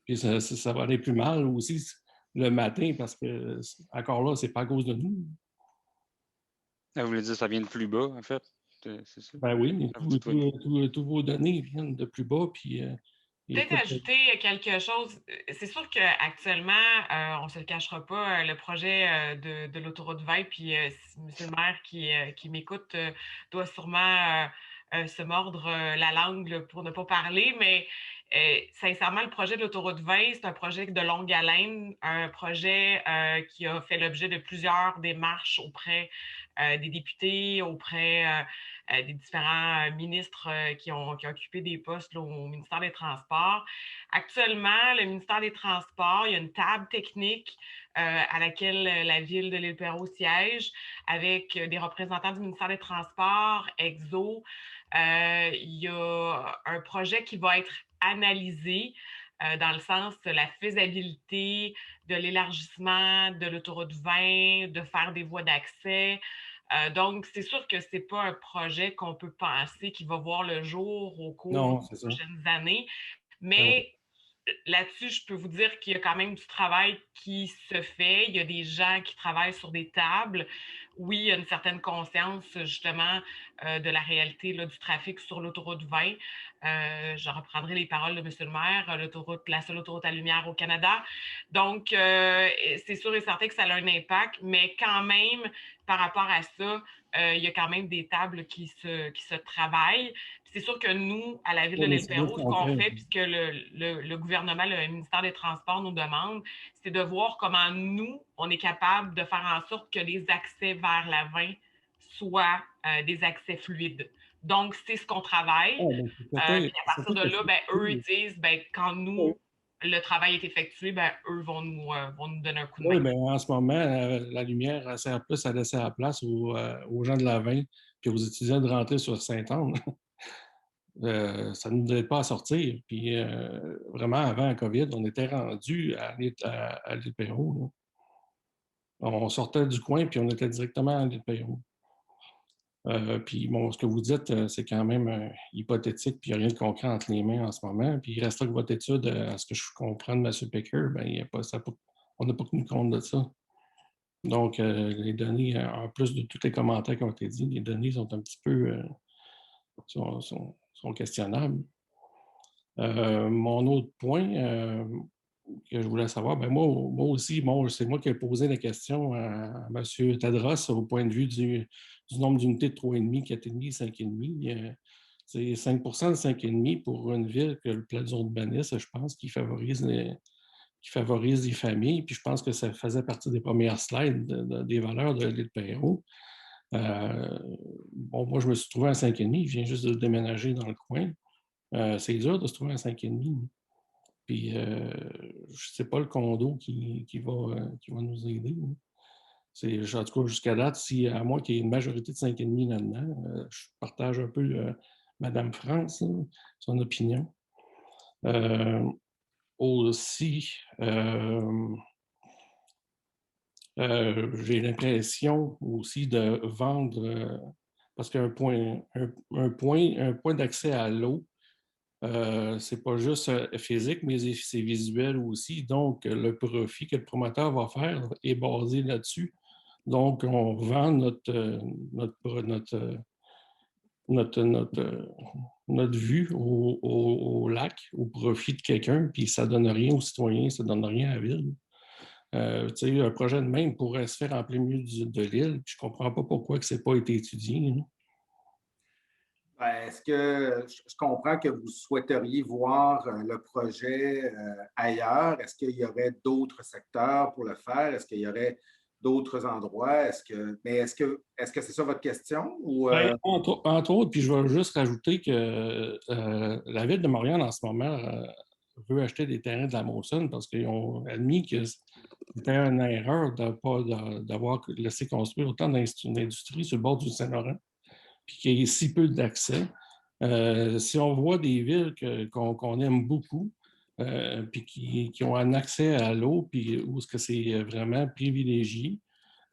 [SPEAKER 17] Puis ça va aller plus mal aussi le matin parce que, encore là, c'est pas à cause de nous.
[SPEAKER 6] Vous voulez dire que ça vient de plus bas, en fait? C'est ça?
[SPEAKER 17] Ben oui, tous vos données viennent de plus bas. Puis,
[SPEAKER 4] peut-être ajouter quelque chose. C'est sûr qu'actuellement, on ne se le cachera pas, le projet de l'autoroute 20, puis M. le maire qui m'écoute doit sûrement se mordre la langue pour ne pas parler, mais sincèrement, le projet de l'autoroute 20, c'est un projet de longue haleine, un projet qui a fait l'objet de plusieurs démarches auprès des députés, auprès des différents ministres qui ont occupé des postes là, au ministère des Transports. Actuellement, le ministère des Transports, il y a une table technique à laquelle la ville de l'Île-Perrot siège avec des représentants du ministère des Transports, EXO. Il y a un projet qui va être analysé dans le sens de la faisabilité de l'élargissement de l'autoroute 20, de faire des voies d'accès. Donc, c'est sûr que ce n'est pas un projet qu'on peut penser qui va voir le jour au cours des prochaines années. Mais là-dessus, je peux vous dire qu'il y a quand même du travail qui se fait. Il y a des gens qui travaillent sur des tables. Oui, il y a une certaine conscience, justement, de la réalité là, du trafic sur l'autoroute 20. Je reprendrai les paroles de M. le maire, la seule autoroute à lumière au Canada. Donc, c'est sûr et certain que ça a un impact, mais quand même, par rapport à ça, il y a quand même des tables qui se travaillent. C'est sûr que nous, à la Ville de
[SPEAKER 17] Oui, mais
[SPEAKER 4] l'Île
[SPEAKER 17] ça doit
[SPEAKER 4] Perrot,
[SPEAKER 17] être
[SPEAKER 4] ce qu'on
[SPEAKER 17] concret.
[SPEAKER 4] fait, puisque le gouvernement, le ministère des Transports nous demande, c'est de voir comment nous, on est capable de faire en sorte que les accès vers l'avant soient des accès fluides. Donc, c'est ce qu'on travaille. Puis à partir de là, ben, eux, ils disent, ben, quand nous, le travail est effectué, ben, eux vont nous donner un coup de main.
[SPEAKER 17] Oui, bien, en ce moment, la lumière elle sert plus à laisser la place aux gens de Lavin puis aux étudiants de rentrer sur Sainte-Anne. Ça ne nous aide pas à sortir. Puis vraiment, avant la COVID, on était rendu à l'île Perrot. On sortait du coin, puis on était directement à l'île Perrot. Puis bon, ce que vous dites, c'est quand même hypothétique, puis il n'y a rien de concret entre les mains en ce moment. Puis il reste là que votre étude, à ce que je comprends de M. Pecker, ben, on n'a pas tenu compte de ça. Donc, les données, en plus de tous les commentaires qui ont été dits, les données sont un petit peu sont questionnables. Mon autre point que je voulais savoir, ben moi aussi, c'est moi qui ai posé la question à M. Tadros au point de vue du nombre d'unités de 3,5, 4,5, 5,5. C'est 5 de 5,5 pour une ville que le plan de zone urbaniste, je pense, qui favorise les familles. Puis je pense que ça faisait partie des premières slides des valeurs de l'île Perrot. Bon, moi, je me suis trouvé à 5,5. Je viens juste de déménager dans le coin. C'est dur de se trouver à 5,5. Puis, je ne sais pas le condo qui va nous aider. En tout cas, jusqu'à date, à moins qu'il y ait une majorité de 5,5 là-dedans, je partage un peu Mme France, son opinion. Aussi, j'ai l'impression aussi de vendre, parce qu'un point d'accès à l'eau, c'est pas juste physique, mais c'est visuel aussi. Donc, le profit que le promoteur va faire est basé là-dessus. Donc, on vend notre vue au lac au profit de quelqu'un, puis ça ne donne rien aux citoyens, ça ne donne rien à la ville. Un projet de même pourrait se faire en plein milieu de l'île. Je ne comprends pas pourquoi ça n'a pas été étudié.
[SPEAKER 1] Est-ce que je comprends que vous souhaiteriez voir le projet ailleurs? Est-ce qu'il y aurait d'autres secteurs pour le faire? Est-ce qu'il y aurait d'autres endroits? Est-ce que c'est ça votre question? Ou,
[SPEAKER 17] entre autres, puis je vais juste rajouter que la Ville de Montréal, en ce moment, veut acheter des terrains de la Molson parce qu'ils ont admis que c'était une erreur d'avoir laissé construire autant d'industries sur le bord du Saint-Laurent, puis qu'il y ait si peu d'accès. Si on voit des villes qu'on aime beaucoup, puis qui ont un accès à l'eau, puis où est-ce que c'est vraiment privilégié,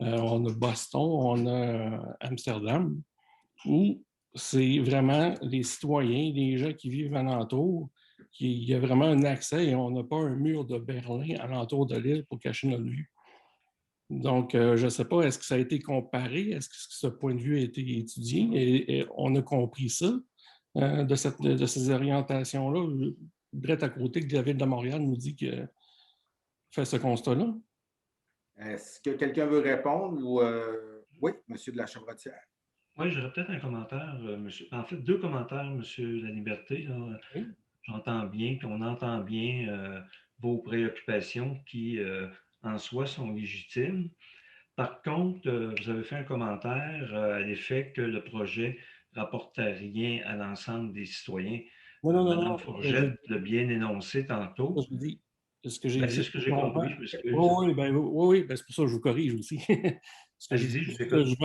[SPEAKER 17] on a Boston, on a Amsterdam, où c'est vraiment les citoyens, les gens qui vivent alentour, il y a vraiment un accès et on n'a pas un mur de Berlin alentour de l'île pour cacher notre vue. Donc, je ne sais pas, est-ce que ça a été comparé? Est-ce que ce point de vue a été étudié? Et on a compris ça de ces orientations-là. Direct à côté que la Ville de Montréal nous dit que fait ce constat-là.
[SPEAKER 1] Est-ce que quelqu'un veut répondre? Ou, oui, M. de la Chevretière.
[SPEAKER 9] Oui, j'aurais peut-être un commentaire, monsieur. En fait, deux commentaires, M. Laliberté. Oui. J'entends bien, puis on entend bien vos préoccupations qui, en soi, sont légitimes. Par contre, vous avez fait un commentaire à l'effet que le projet ne rapportait rien à l'ensemble des citoyens. Mme Forgette l'a bien énoncé tantôt.
[SPEAKER 17] C'est ce que j'ai dit.
[SPEAKER 9] C'est ce que j'ai compris, je m'excuse.
[SPEAKER 17] Oui, c'est pour ça que je vous corrige aussi.
[SPEAKER 9] Allez-y, je vous écoute.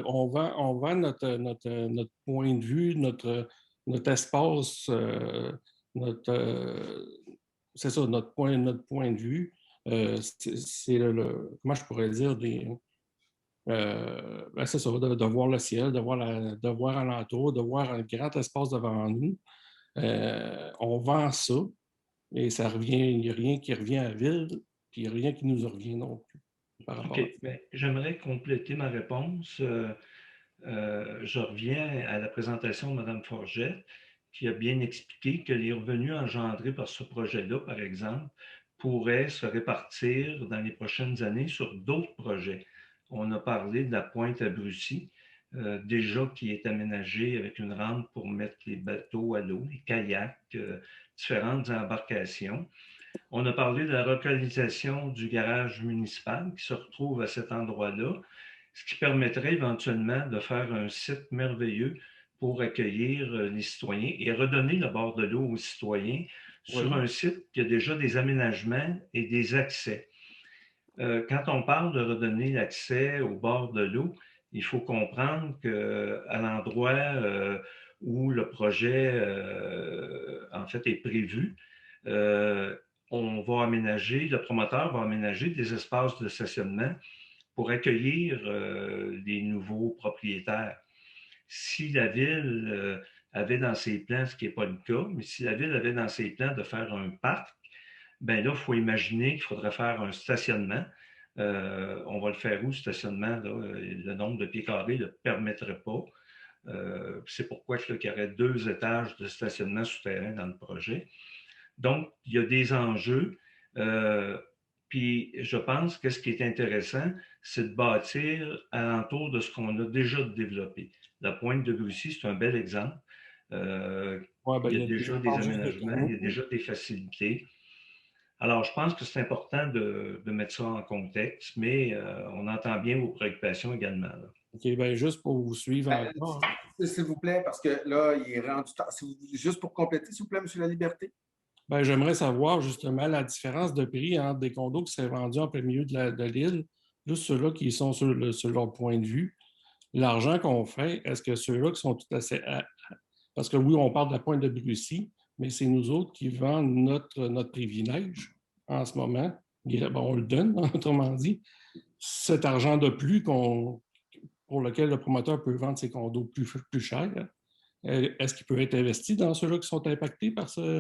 [SPEAKER 17] On vend notre point de vue, notre espace, c'est ça, notre point de vue. C'est comment je pourrais dire, c'est ça, de voir le ciel, de voir alentour, de voir un grand espace devant nous. On vend ça et ça revient, il n'y a rien qui revient à la ville, puis il n'y a rien qui nous revient non plus.
[SPEAKER 9] OK. J'aimerais compléter ma réponse. Je reviens à la présentation de Mme Forgette, qui a bien expliqué que les revenus engendrés par ce projet-là, par exemple, pourraient se répartir dans les prochaines années sur d'autres projets. On a parlé de la Pointe-à-Brussie. déjà qui est aménagé avec une rampe pour mettre les bateaux à l'eau, les kayaks, différentes embarcations. On a parlé de la localisation du garage municipal qui se retrouve à cet endroit-là, ce qui permettrait éventuellement de faire un site merveilleux pour accueillir les citoyens et redonner le bord de l'eau aux citoyens sur un site qui a déjà des aménagements et des accès. Quand on parle de redonner l'accès au bord de l'eau, il faut comprendre qu'à l'endroit où le projet en fait est prévu, on va aménager, le promoteur va aménager des espaces de stationnement pour accueillir les nouveaux propriétaires. Si la ville avait dans ses plans, ce qui n'est pas le cas, mais si la ville avait dans ses plans de faire un parc, ben là, il faut imaginer qu'il faudrait faire un stationnement. On va le faire où, ce stationnement? Là? Le nombre de pieds carrés ne le permettrait pas. C'est pourquoi il y aurait 2 étages de stationnement souterrain dans le projet. Donc, il y a des enjeux. Puis, je pense que ce qui est intéressant, c'est de bâtir alentour de ce qu'on a déjà développé. La pointe de Brucy, c'est un bel exemple. Il y a déjà des aménagements, il y a déjà des facilités. Alors, je pense que c'est important de mettre ça en contexte, mais on entend bien vos préoccupations également. Là.
[SPEAKER 17] OK, bien, juste pour vous suivre encore.
[SPEAKER 1] S'il vous plaît, parce que là, il est rendu tard. Juste pour compléter, s'il vous plaît, M. Laliberté.
[SPEAKER 17] Bien, j'aimerais savoir justement la différence de prix entre des condos qui sont vendus en plein milieu de l'île, juste ceux-là qui sont sur leur point de vue. L'argent qu'on fait, est-ce que ceux-là qui sont tout assez... Parce que oui, on parle de la pointe de Brucy, mais c'est nous autres qui vendons notre privilège en ce moment. On le donne, autrement dit. Cet argent de plus pour lequel le promoteur peut vendre ses condos plus chers, est-ce qu'il peut être investi dans ceux-là qui sont impactés par cette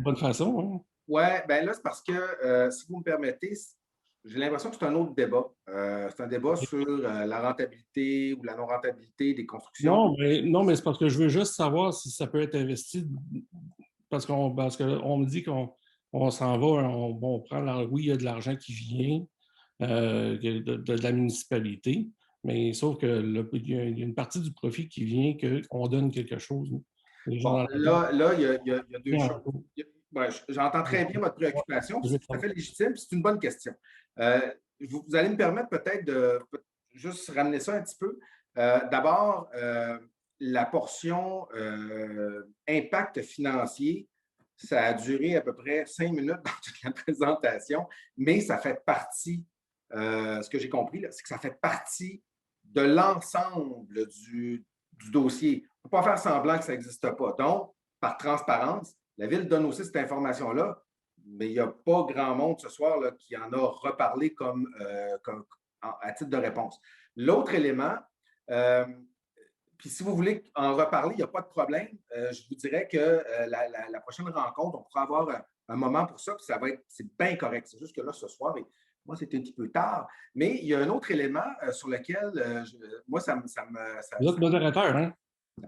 [SPEAKER 17] bonne façon? Hein?
[SPEAKER 1] Oui, bien là, c'est parce que, si vous me permettez, j'ai l'impression que c'est un autre débat. C'est un débat sur la rentabilité ou la non-rentabilité des constructions.
[SPEAKER 17] Non, mais c'est parce que je veux juste savoir si ça peut être investi, parce qu'on me dit qu'on s'en va, on prend, oui, il y a de l'argent qui vient de la municipalité, mais sauf qu'il y a une partie du profit qui vient qu'on donne quelque chose.
[SPEAKER 1] Bon, là, il y a 2 choses. J'entends très bien votre préoccupation, c'est tout à fait légitime, c'est une bonne question. Vous allez me permettre peut-être de juste ramener ça un petit peu. D'abord, la portion impact financier, ça a duré à peu près 5 minutes dans toute la présentation, mais ça fait partie, ce que j'ai compris, c'est que ça fait partie de l'ensemble du dossier. On ne peut pas faire semblant que ça n'existe pas. Donc, par transparence, la Ville donne aussi cette information-là, mais il n'y a pas grand monde ce soir là, qui en a reparlé à titre de réponse. L'autre élément, puis si vous voulez en reparler, il n'y a pas de problème. Je vous dirais que la prochaine rencontre, on pourra avoir un moment pour ça, puis c'est bien correct. C'est juste que là, ce soir, moi, c'était un petit peu tard. Mais il y a un autre élément sur lequel, moi, ça me...
[SPEAKER 17] Vous êtes modérateur, hein?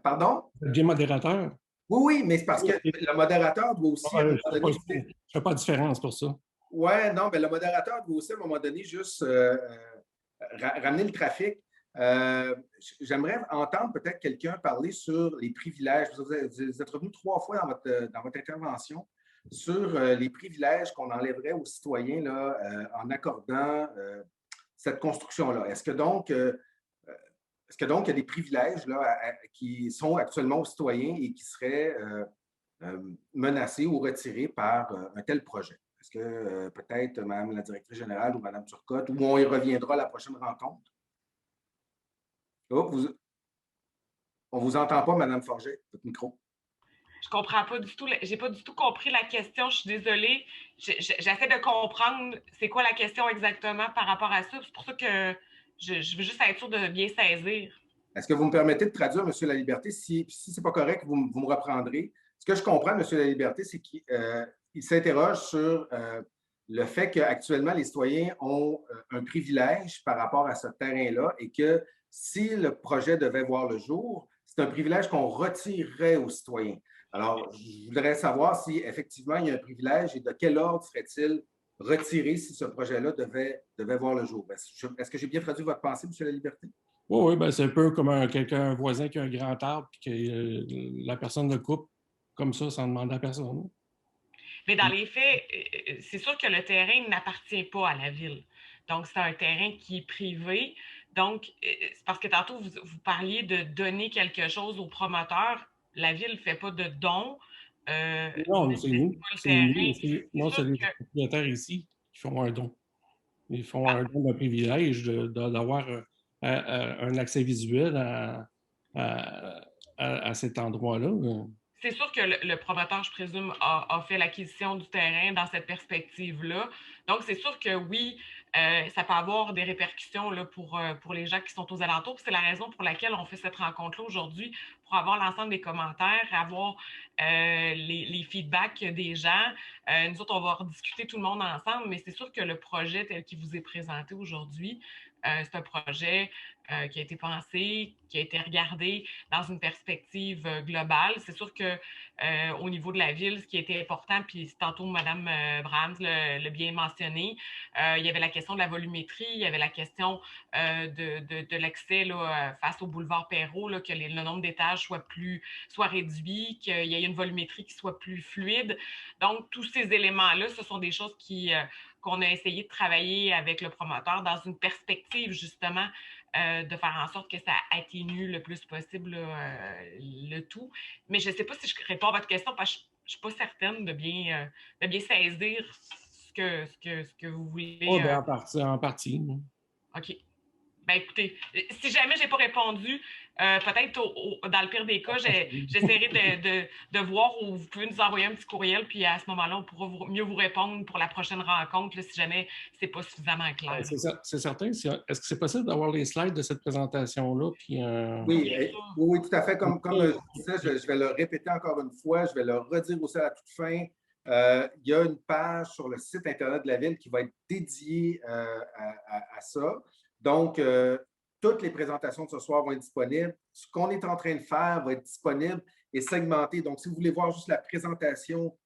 [SPEAKER 1] Pardon?
[SPEAKER 17] Vous êtes bien modérateur?
[SPEAKER 1] Oui, mais c'est parce que le modérateur doit aussi...
[SPEAKER 17] je ne fais pas de différence pour ça.
[SPEAKER 1] Oui, non, mais le modérateur doit aussi, à un moment donné, juste ramener le trafic. J'aimerais entendre peut-être quelqu'un parler sur les privilèges. Vous êtes revenu 3 fois dans votre intervention sur les privilèges qu'on enlèverait aux citoyens là, en accordant cette construction-là. Est-ce que donc il y a des privilèges là, qui sont actuellement aux citoyens et qui seraient menacés ou retirés par un tel projet? Est-ce que peut-être Mme la directrice générale ou Mme Turcotte, ou on y reviendra à la prochaine rencontre? Oh, on ne vous entend pas, Mme Forget, votre micro.
[SPEAKER 4] Je ne comprends pas du tout. Je n'ai pas du tout compris la question. Je suis désolée. J'essaie de comprendre c'est quoi la question exactement par rapport à ça. C'est pour ça que je veux juste être sûre de bien saisir.
[SPEAKER 1] Est-ce que vous me permettez de traduire, M. Laliberté? Si ce n'est pas correct, vous me reprendrez. Ce que je comprends, M. Laliberté, c'est qu'il s'interroge sur le fait qu'actuellement, les citoyens ont un privilège par rapport à ce terrain-là et que si le projet devait voir le jour, c'est un privilège qu'on retirerait aux citoyens. Alors, je voudrais savoir si effectivement il y a un privilège et de quel ordre serait-il retiré si ce projet-là devait voir le jour. Est-ce que j'ai bien traduit votre pensée, M. Laliberté?
[SPEAKER 17] Oui, ben, c'est un peu comme un voisin qui a un grand arbre et que la personne le coupe comme ça sans demander à personne.
[SPEAKER 4] Mais dans les faits, c'est sûr que le terrain n'appartient pas à la ville. Donc, c'est un terrain qui est privé. Donc, c'est parce que tantôt, vous parliez de donner quelque chose au promoteur. La ville ne fait pas de dons.
[SPEAKER 17] Non, c'est nous. C'est les
[SPEAKER 4] que...
[SPEAKER 17] propriétaires ici qui font un don. Ils font un don d'un privilège d'avoir un accès visuel à cet endroit-là.
[SPEAKER 4] C'est sûr que le promoteur, je présume, a fait l'acquisition du terrain dans cette perspective-là. Donc, c'est sûr que oui, ça peut avoir des répercussions là, pour les gens qui sont aux alentours. C'est la raison pour laquelle on fait cette rencontre-là aujourd'hui, pour avoir l'ensemble des commentaires, avoir les feedbacks des gens. Nous autres, on va rediscuter tout le monde ensemble, mais c'est sûr que le projet tel qu'il vous est présenté aujourd'hui, c'est un projet qui a été pensé, qui a été regardé dans une perspective globale. C'est sûr que au niveau de la ville, ce qui était important, puis tantôt Mme Brahms l'a bien mentionné, il y avait la question de la volumétrie, il y avait la question de l'accès face au boulevard Perrault, là, que le nombre d'étages soit réduit, qu'il y ait une volumétrie qui soit plus fluide. Donc, tous ces éléments-là, ce sont des choses qu'on a essayé de travailler avec le promoteur dans une perspective, justement, de faire en sorte que ça atténue le plus possible le tout. Mais je ne sais pas si je réponds à votre question parce que je ne suis pas certaine de bien saisir ce que vous voulez.
[SPEAKER 17] Oh, ben, en partie.
[SPEAKER 4] OK. Ben écoutez, si jamais je n'ai pas répondu, peut-être dans le pire des cas, j'essaierai de voir où vous pouvez nous envoyer un petit courriel, puis à ce moment-là, on pourra mieux vous répondre pour la prochaine rencontre, là, si jamais ce n'est pas suffisamment clair.
[SPEAKER 17] C'est certain. Est-ce que c'est possible d'avoir les slides de cette présentation-là? Puis,
[SPEAKER 1] oui, tout à fait. Comme je disais, je vais le répéter encore une fois, je vais le redire aussi à la toute fin. Il y a une page sur le site Internet de la Ville qui va être dédiée à ça. Donc, toutes les présentations de ce soir vont être disponibles. Ce qu'on est en train de faire va être disponible et segmenté. Donc, si vous voulez voir juste la présentation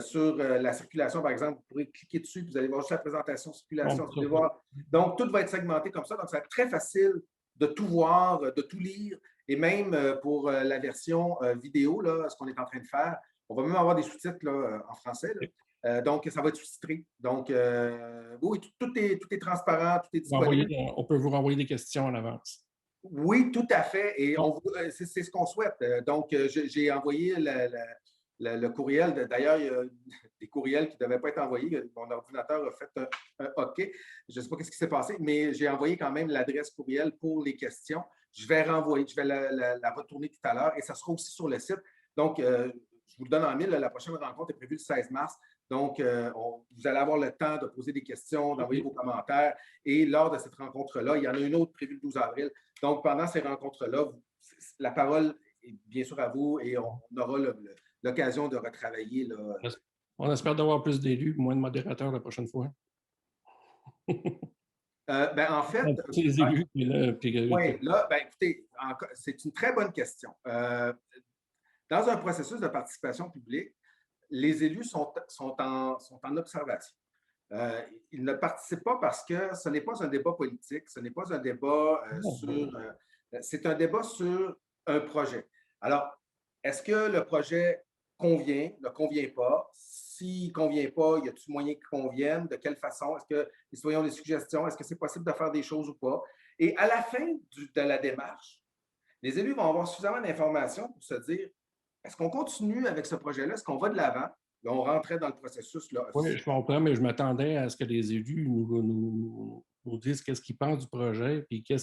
[SPEAKER 1] sur la circulation, par exemple, vous pourrez cliquer dessus, puis vous allez voir juste la présentation circulation. Vous allez voir. Donc, tout va être segmenté comme ça. Donc, ça va être très facile de tout voir, de tout lire. Et même pour la version vidéo, là, ce qu'on est en train de faire, on va même avoir des sous-titres là, en français. Là. Donc, ça va être sous-titré. Donc, oui, tout est transparent, tout est disponible.
[SPEAKER 17] On peut vous renvoyer des questions en avance.
[SPEAKER 1] Oui, tout à fait. Et c'est ce qu'on souhaite. Donc, j'ai envoyé le courriel. D'ailleurs, il y a des courriels qui ne devaient pas être envoyés. Mon ordinateur a fait un OK. Je ne sais pas ce qui s'est passé, mais j'ai envoyé quand même l'adresse courriel pour les questions. Je vais la retourner tout à l'heure et ça sera aussi sur le site. Donc, je vous le donne en mille. La prochaine rencontre est prévue le 16 mars. Donc, vous allez avoir le temps de poser des questions, d'envoyer vos commentaires. Et lors de cette rencontre-là, il y en a une autre prévue le 12 avril. Donc, pendant ces rencontres-là, la parole est bien sûr à vous et on aura l'occasion de retravailler. Là.
[SPEAKER 17] On espère d'avoir plus d'élus, moins de modérateurs la prochaine fois.
[SPEAKER 1] En fait,
[SPEAKER 17] les élus,
[SPEAKER 1] écoutez, c'est une très bonne question. Dans un processus de participation publique, les élus sont en observation. Ils ne participent pas parce que ce n'est pas un débat politique, ce n'est pas un débat c'est un débat sur un projet. Alors, est-ce que le projet convient, ne convient pas? S'il ne convient pas, y a-t-il moyen qu'il convienne? De quelle façon? Est-ce que les citoyens ont des suggestions? Est-ce que c'est possible de faire des choses ou pas? Et à la fin de la démarche, les élus vont avoir suffisamment d'informations pour se dire est-ce qu'on continue avec ce projet-là? Est-ce qu'on va de l'avant? Là, on rentrait dans le processus. Là,
[SPEAKER 17] oui, je comprends, mais je m'attendais à ce que les élus nous disent qu'est-ce qu'ils pensent du projet, puis quel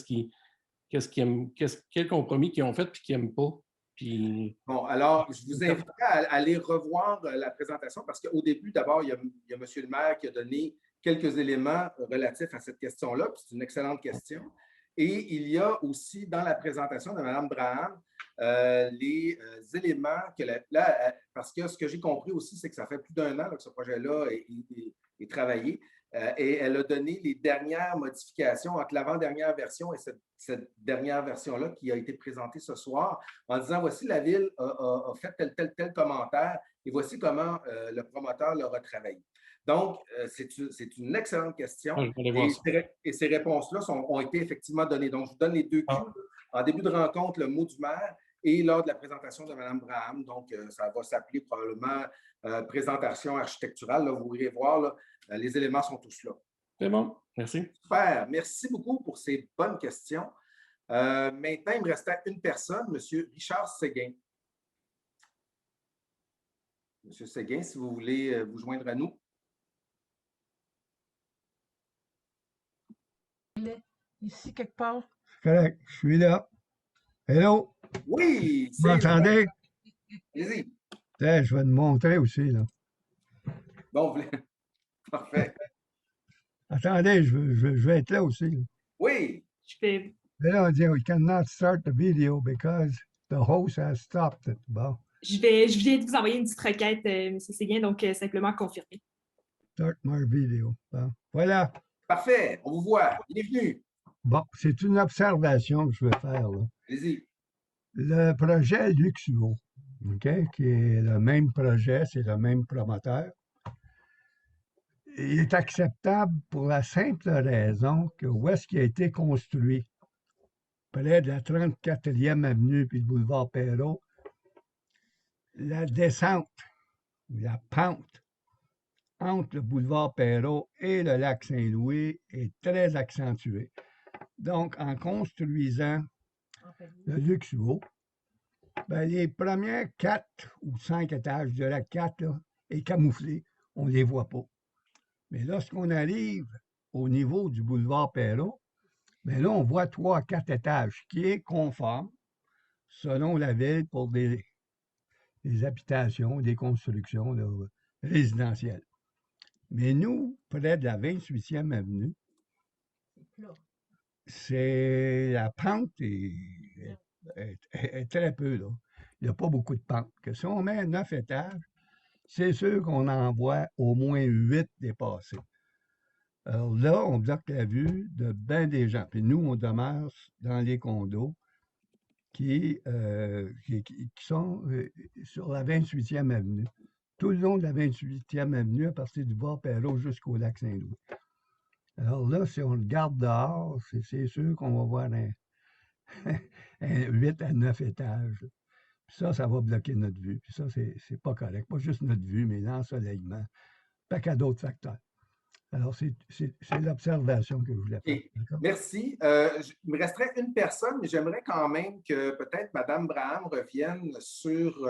[SPEAKER 17] compromis qu'ils ont fait, puis qu'ils n'aiment pas. Puis...
[SPEAKER 1] Bon, alors, je vous inviterai à aller revoir la présentation parce qu'au début, d'abord, il y a M. le maire qui a donné quelques éléments relatifs à cette question-là, puis c'est une excellente question. Et il y a aussi dans la présentation de Mme Brahams les éléments que parce que ce que j'ai compris aussi, c'est que ça fait plus d'1 an là, que ce projet-là est travaillé. et elle a donné les dernières modifications entre l'avant-dernière version et cette dernière version-là qui a été présentée ce soir en disant voici la ville a fait tel commentaire et voici comment le promoteur l'aura travaillé. Donc, c'est une excellente question et ces réponses-là ont été effectivement données. Donc, je vous donne les deux cues. En début de rencontre, le mot du maire et lors de la présentation de Mme Braham. Donc, ça va s'appeler probablement présentation architecturale. Là, vous irez voir, là, les éléments sont tous là.
[SPEAKER 17] C'est bon, merci.
[SPEAKER 1] Super, merci beaucoup pour ces bonnes questions. Maintenant, il me restait une personne, M. Richard Séguin. M. Séguin, si vous voulez vous joindre à nous.
[SPEAKER 18] Il est ici quelque part.
[SPEAKER 19] Correct, je suis là. Hello?
[SPEAKER 1] Oui,
[SPEAKER 19] vous m'entendez?
[SPEAKER 1] Allez-y.
[SPEAKER 19] Je vais te montrer aussi, là.
[SPEAKER 1] Bon, parfait.
[SPEAKER 19] Attendez, je vais être là aussi. Là.
[SPEAKER 1] Oui.
[SPEAKER 20] Je fais.
[SPEAKER 19] Là, on dit, we cannot start the video because the host has stopped it. Bon.
[SPEAKER 20] Je viens de vous envoyer une petite requête, M. Séguin, donc simplement confirmer.
[SPEAKER 19] Start my video. Bon. Voilà.
[SPEAKER 1] Parfait, on vous voit. Bienvenue.
[SPEAKER 19] Bon, c'est une observation que je veux faire.
[SPEAKER 1] Allez-y.
[SPEAKER 19] Le projet Luxuo, okay, qui est le même projet, c'est le même promoteur, il est acceptable pour la simple raison que où est-ce qu'il a été construit, près de la 34e avenue puis le boulevard Perrault, la descente, la pente entre le boulevard Perrault et le lac Saint-Louis est très accentuée. Donc, en construisant le Luxuo, ben, les premiers 4 ou 5 étages de la 4 là, est camouflé, on ne les voit pas. Mais lorsqu'on arrive au niveau du boulevard Perrault, ben là, on voit 3 à 4 étages, qui est conforme, selon la ville, pour des habitations, des constructions là, résidentielles. Mais nous, près de la 28e avenue, c'est la pente est très peu, là. Il n'y a pas beaucoup de pente. Que si on met 9 étages, c'est sûr qu'on en voit au moins 8 dépasser. Alors là, on bloque la vue de bien des gens. Puis nous, on demeure dans les condos qui sont sur la 28e avenue. Tout le long de la 28e avenue, à partir du bois Perrault jusqu'au lac Saint-Louis. Alors là, si on le garde dehors, c'est sûr qu'on va voir un 8 à 9 étages. Puis ça va bloquer notre vue. Puis ça, c'est pas correct. Pas juste notre vue, mais l'ensoleillement. Pas qu'à d'autres facteurs. Alors, c'est l'observation que je voulais faire.
[SPEAKER 1] Merci. Il me resterait une personne, mais j'aimerais quand même que peut-être Mme Braham revienne sur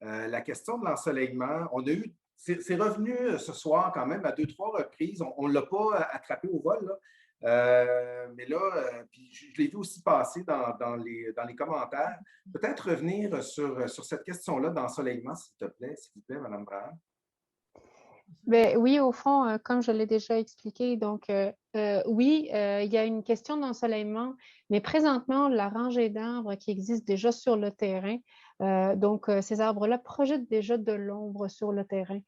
[SPEAKER 1] la question de l'ensoleillement. On a eu, c'est revenu ce soir quand même à 2-3 reprises. On ne l'a pas attrapé au vol, là. Mais là, puis je l'ai vu aussi passer dans les commentaires. Peut-être revenir sur cette question-là d'ensoleillement, s'il vous plaît, Mme Braham.
[SPEAKER 11] Ben, oui, au fond, comme je l'ai déjà expliqué, donc oui, il y a une question d'ensoleillement, mais présentement, la rangée d'arbres qui existe déjà sur le terrain, donc ces arbres-là projettent déjà de l'ombre sur le terrain,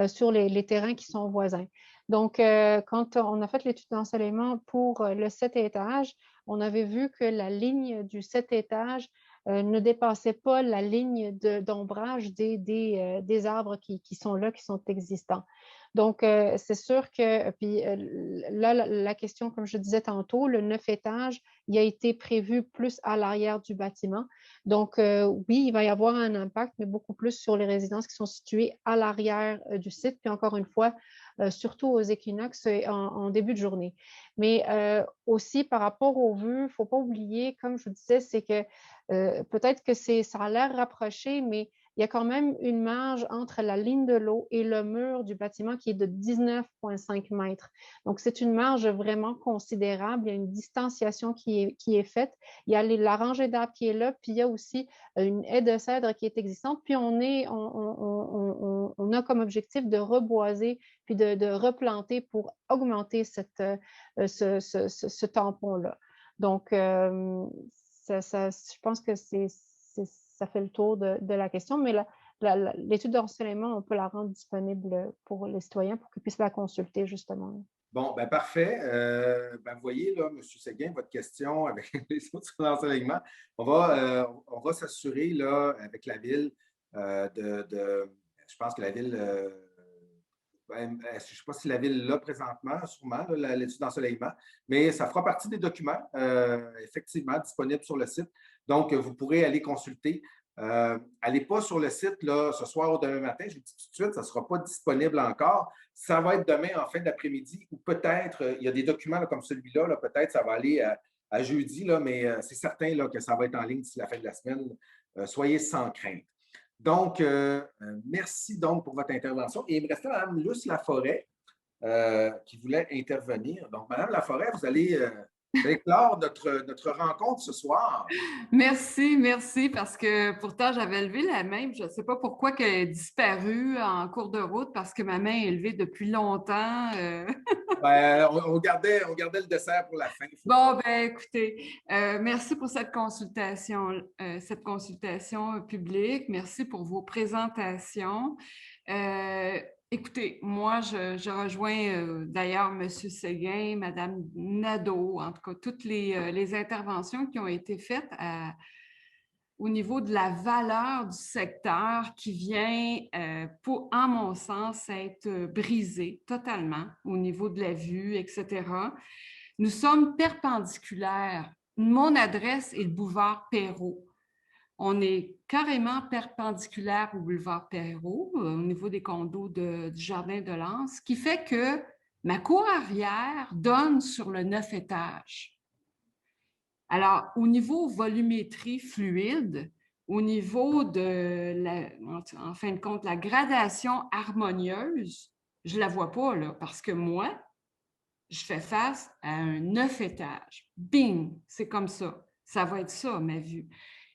[SPEAKER 11] sur les terrains qui sont voisins. Donc, quand on a fait l'étude d'ensoleillement pour le 7 étages, on avait vu que la ligne du 7 étages ne dépassait pas la ligne d'ombrage des arbres qui sont là, qui sont existants. Donc, c'est sûr que, puis là, la question, comme je disais tantôt, le 9 étages, il a été prévu plus à l'arrière du bâtiment. Donc, oui, il va y avoir un impact, mais beaucoup plus sur les résidences qui sont situées à l'arrière du site. Puis encore une fois, surtout aux équinoxes en début de journée. Mais aussi, par rapport aux vues, il ne faut pas oublier, comme je vous disais, c'est que peut-être que ça a l'air rapproché, mais il y a quand même une marge entre la ligne de l'eau et le mur du bâtiment qui est de 19,5 mètres. Donc, c'est une marge vraiment considérable. Il y a une distanciation qui est faite. Il y a la rangée d'arbres qui est là, puis il y a aussi une haie de cèdre qui est existante. Puis on a comme objectif de reboiser puis de replanter pour augmenter ce tampon-là. Donc, je pense que ça fait le tour de la question, mais l'étude d'ensoleillement, on peut la rendre disponible pour les citoyens pour qu'ils puissent la consulter, justement.
[SPEAKER 1] Bon, ben parfait. Vous voyez, là, M. Séguin, votre question avec les autres sur l'enseignement, on va s'assurer là, avec la Ville je pense que la Ville, je ne sais pas si la Ville l'a présentement, sûrement, l'étude d'ensoleillement, mais ça fera partie des documents, effectivement, disponibles sur le site. Donc, vous pourrez aller consulter. Allez pas sur le site là, ce soir ou demain matin, je vous dis tout de suite, ça ne sera pas disponible encore. Ça va être demain en fin d'après-midi ou peut-être, il y a des documents là, comme celui-là, là, peut-être ça va aller à jeudi, là, mais c'est certain là, que ça va être en ligne d'ici la fin de la semaine. Soyez sans crainte. Donc, merci donc pour votre intervention. Et il me restait Mme Luce Laforêt qui voulait intervenir. Donc, Mme Laforêt, vous allez clore notre rencontre ce soir.
[SPEAKER 19] Merci, parce que pourtant, j'avais levé la main. Je ne sais pas pourquoi qu'elle est disparue en cours de route, parce que ma main est levée depuis longtemps.
[SPEAKER 1] On gardait le dessert pour la fin.
[SPEAKER 19] Bon, écoutez, merci pour cette consultation publique. Merci pour vos présentations. Écoutez, moi, je rejoins d'ailleurs M. Séguin, Mme Nadeau, en tout cas, toutes les interventions qui ont été faites au niveau de la valeur du secteur qui vient, en mon sens, être brisée totalement au niveau de la vue, etc. Nous sommes perpendiculaires. Mon adresse est le boulevard Perrault. On est carrément perpendiculaire au boulevard Perrault, au niveau des condos du Jardin de Lens, ce qui fait que ma cour arrière donne sur le 9 étages. Alors, au niveau volumétrie fluide, au niveau de, en fin de compte, la gradation harmonieuse, je ne la vois pas, là, parce que moi, je fais face à un 9 étages. Bing! C'est comme ça. Ça va être ça, ma vue.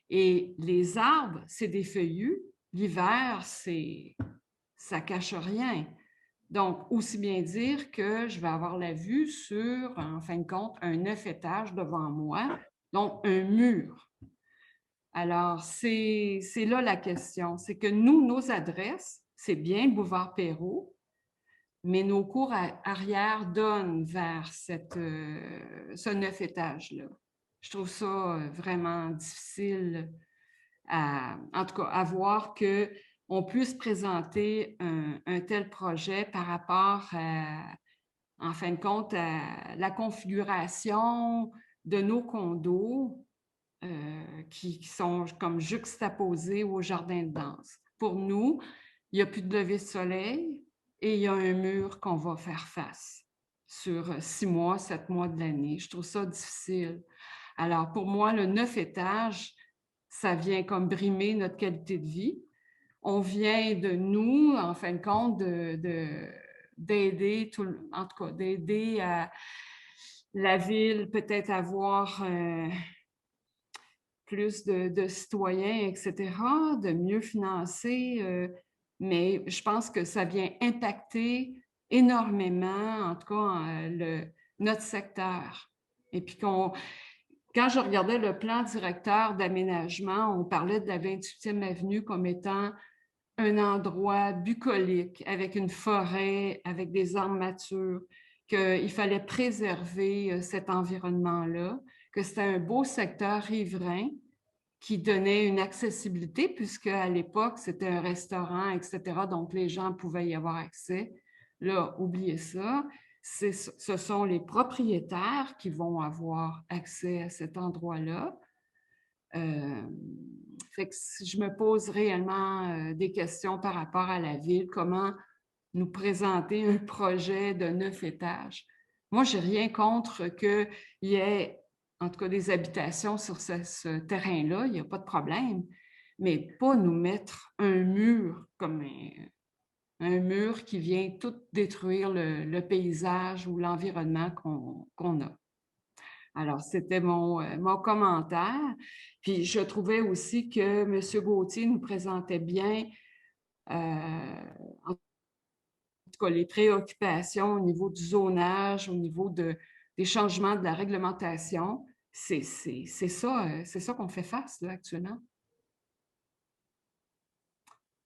[SPEAKER 19] Et les arbres, c'est des feuillus. L'hiver, ça cache rien. Donc, aussi bien dire que je vais avoir la vue sur, en fin de compte, un 9 étages devant moi, donc un mur. Alors, c'est là la question. C'est que nous, nos adresses, c'est bien boulevard Perrault, mais nos cours arrière donnent vers ce 9 étages-là. Je trouve ça vraiment difficile en tout cas, à voir qu'on puisse présenter un tel projet par rapport en fin de compte, à la configuration de nos condos qui sont comme juxtaposés au jardin de danse. Pour nous, il n'y a plus de lever de soleil et il y a un mur qu'on va faire face sur 6 mois, 7 mois de l'année. Je trouve ça difficile. Alors, pour moi, le 9 étages, ça vient comme brimer notre qualité de vie. On vient de nous, en fin de compte, d'aider, en tout cas, d'aider la ville peut-être à avoir plus de citoyens, etc., de mieux financer, mais je pense que ça vient impacter énormément, en tout cas, notre secteur. Et puis quand je regardais le plan directeur d'aménagement, on parlait de la 28e avenue comme étant un endroit bucolique, avec une forêt, avec des arbres matures, qu'il fallait préserver cet environnement-là, que c'était un beau secteur riverain qui donnait une accessibilité, puisque à l'époque, c'était un restaurant, etc., donc les gens pouvaient y avoir accès. Là, oubliez ça. Ce sont les propriétaires qui vont avoir accès à cet endroit-là. Fait que je me pose réellement des questions par rapport à la ville, comment nous présenter un projet de 9 étages. Moi, je n'ai rien contre qu'il y ait, en tout cas, des habitations sur ce terrain-là, il n'y a pas de problème, mais pas nous mettre un mur comme un mur qui vient tout détruire le paysage ou l'environnement qu'on a. Alors, c'était mon commentaire. Puis, je trouvais aussi que M. Gauthier nous présentait bien, en tout cas, les préoccupations au niveau du zonage, au niveau des changements de la réglementation. C'est ça qu'on fait face là, actuellement.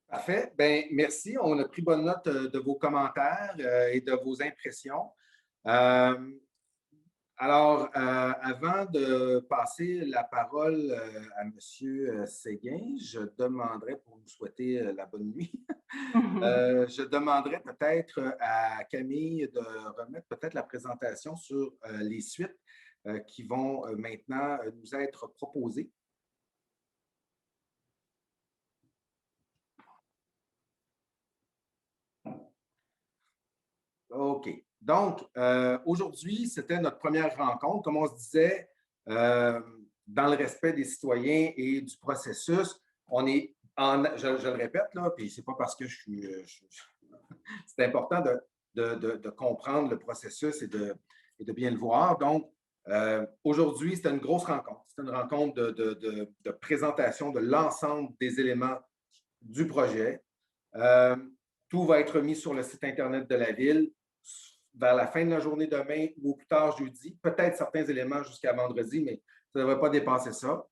[SPEAKER 1] Parfait. Bien, merci. On a pris bonne note de vos commentaires et de vos impressions. Alors, avant de passer la parole à M. Séguin, je demanderais, pour nous souhaiter la bonne nuit, je demanderais peut-être à Camille de remettre peut-être la présentation sur les suites qui vont maintenant nous être proposées. OK. Donc, aujourd'hui, c'était notre première rencontre. Comme on se disait, dans le respect des citoyens et du processus, on est je le répète, là, puis c'est pas parce que c'est important de comprendre le processus et de bien le voir. Donc, aujourd'hui, c'était une grosse rencontre. C'était une rencontre de présentation de l'ensemble des éléments du projet. Tout va être mis sur le site Internet de la Ville vers la fin de la journée demain ou au plus tard jeudi. Peut-être certains éléments jusqu'à vendredi, mais ça ne devrait pas dépasser ça.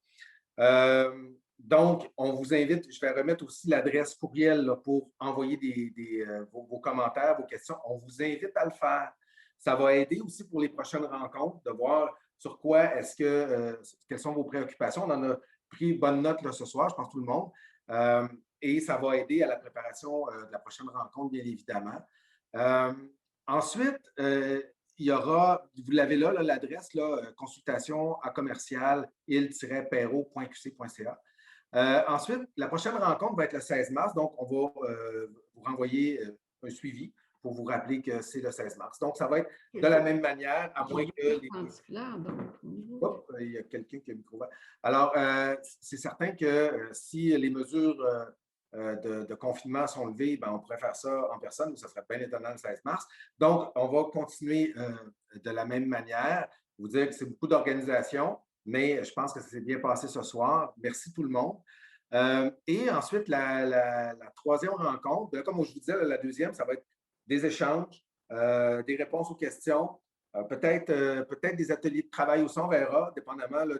[SPEAKER 1] Donc, on vous invite, je vais remettre aussi l'adresse courriel là, pour envoyer vos commentaires, vos questions. On vous invite à le faire. Ça va aider aussi pour les prochaines rencontres de voir sur quoi quelles sont vos préoccupations. On en a pris bonne note là, ce soir, je pense tout le monde. Et ça va aider à la préparation de la prochaine rencontre, bien évidemment. Ensuite, il y aura, vous l'avez là, l'adresse, consultation à commercial il-perrault.qc.ca. Ensuite, la prochaine rencontre va être le 16 mars, donc on va vous renvoyer un suivi pour vous rappeler que c'est le 16 mars. Donc, ça va être de la même manière, à moins que il y a quelqu'un qui a le micro ouvert. Alors, c'est certain que si les mesures de confinement sont levées, ben, on pourrait faire ça en personne, mais ça serait bien étonnant le 16 mars. Donc, on va continuer de la même manière. Vous dire que c'est beaucoup d'organisation, mais je pense que ça s'est bien passé ce soir. Merci tout le monde. Et ensuite, la troisième rencontre, comme je vous disais, la deuxième, ça va être des échanges, des réponses aux questions, peut-être des ateliers de travail aussi, on verra, dépendamment là,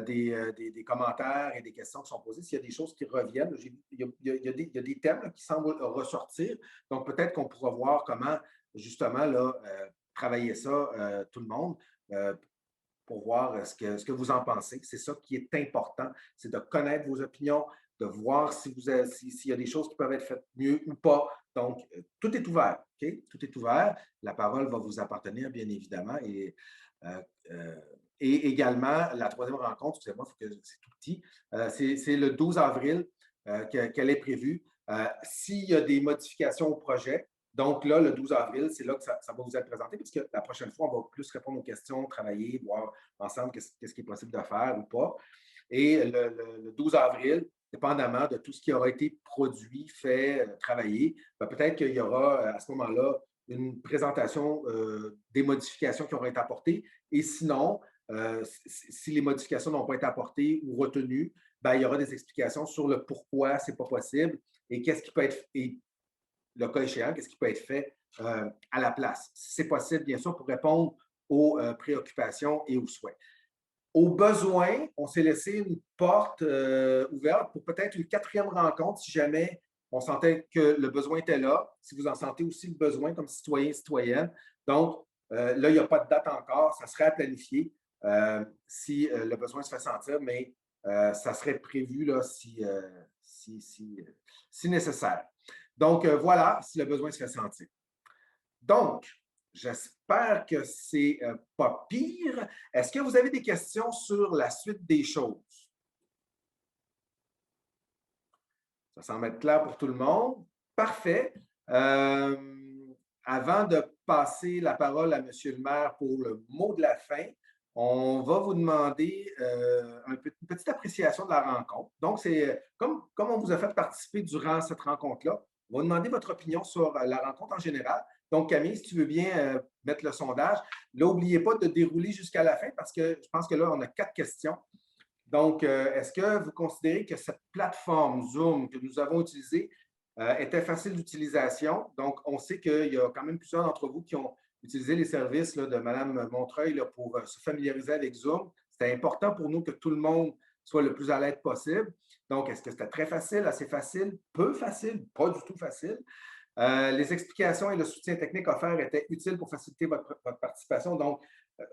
[SPEAKER 1] des commentaires et des questions qui sont posées. S'il y a des choses qui reviennent, il y a des thèmes là, qui semblent ressortir. Donc, peut-être qu'on pourra voir comment, justement, là, travailler ça, tout le monde, pour voir ce que vous en pensez. C'est ça qui est important, c'est de connaître vos opinions, de voir s'il y a des choses qui peuvent être faites mieux ou pas. Donc, tout est ouvert, OK? Tout est ouvert. La parole va vous appartenir, bien évidemment. Et également, la troisième rencontre, excusez-moi, c'est tout petit, c'est le 12 avril qu'elle est prévue. S'il y a des modifications au projet, donc là, le 12 avril, c'est là que ça va vous être présenté, puisque la prochaine fois, on va plus répondre aux questions, travailler, voir ensemble qu'est-ce qui est possible de faire ou pas. Et le 12 avril, dépendamment de tout ce qui aura été produit, fait, travaillé, peut-être qu'il y aura à ce moment-là une présentation des modifications qui auront été apportées. Et sinon, si les modifications n'ont pas été apportées ou retenues, ben, il y aura des explications sur le pourquoi ce n'est pas possible et qu'est-ce qui peut être, et le cas échéant, qu'est-ce qui peut être fait à la place. C'est possible, bien sûr, pour répondre aux préoccupations et aux souhaits. Au besoin, on s'est laissé une porte ouverte pour peut-être une quatrième rencontre si jamais on sentait que le besoin était là, si vous en sentez aussi le besoin comme citoyen, citoyenne. Donc, là, il n'y a pas de date encore, ça serait à planifier si le besoin se fait sentir, mais ça serait prévu là, si nécessaire. Donc, voilà, si le besoin se fait sentir. Donc, j'espère que c'est pas pire. Est-ce que vous avez des questions sur la suite des choses? Ça semble être clair pour tout le monde. Parfait. Avant de passer la parole à M. le maire pour le mot de la fin, on va vous demander une petite appréciation de la rencontre. Donc, c'est comme on vous a fait participer durant cette rencontre-là, on va vous demander votre opinion sur la rencontre en général. Donc, Camille, si tu veux bien mettre le sondage. Là, n'oubliez pas de dérouler jusqu'à la fin parce que je pense que là, on a 4 questions. Donc, est-ce que vous considérez que cette plateforme Zoom que nous avons utilisée était facile d'utilisation? Donc, on sait qu'il y a quand même plusieurs d'entre vous qui ont utilisé les services là, de Mme Montreuil là, pour se familiariser avec Zoom. C'était important pour nous que tout le monde soit le plus à l'aise possible. Donc, est-ce que c'était très facile, assez facile, peu facile, pas du tout facile? Les explications et le soutien technique offert étaient utiles pour faciliter votre participation. Donc,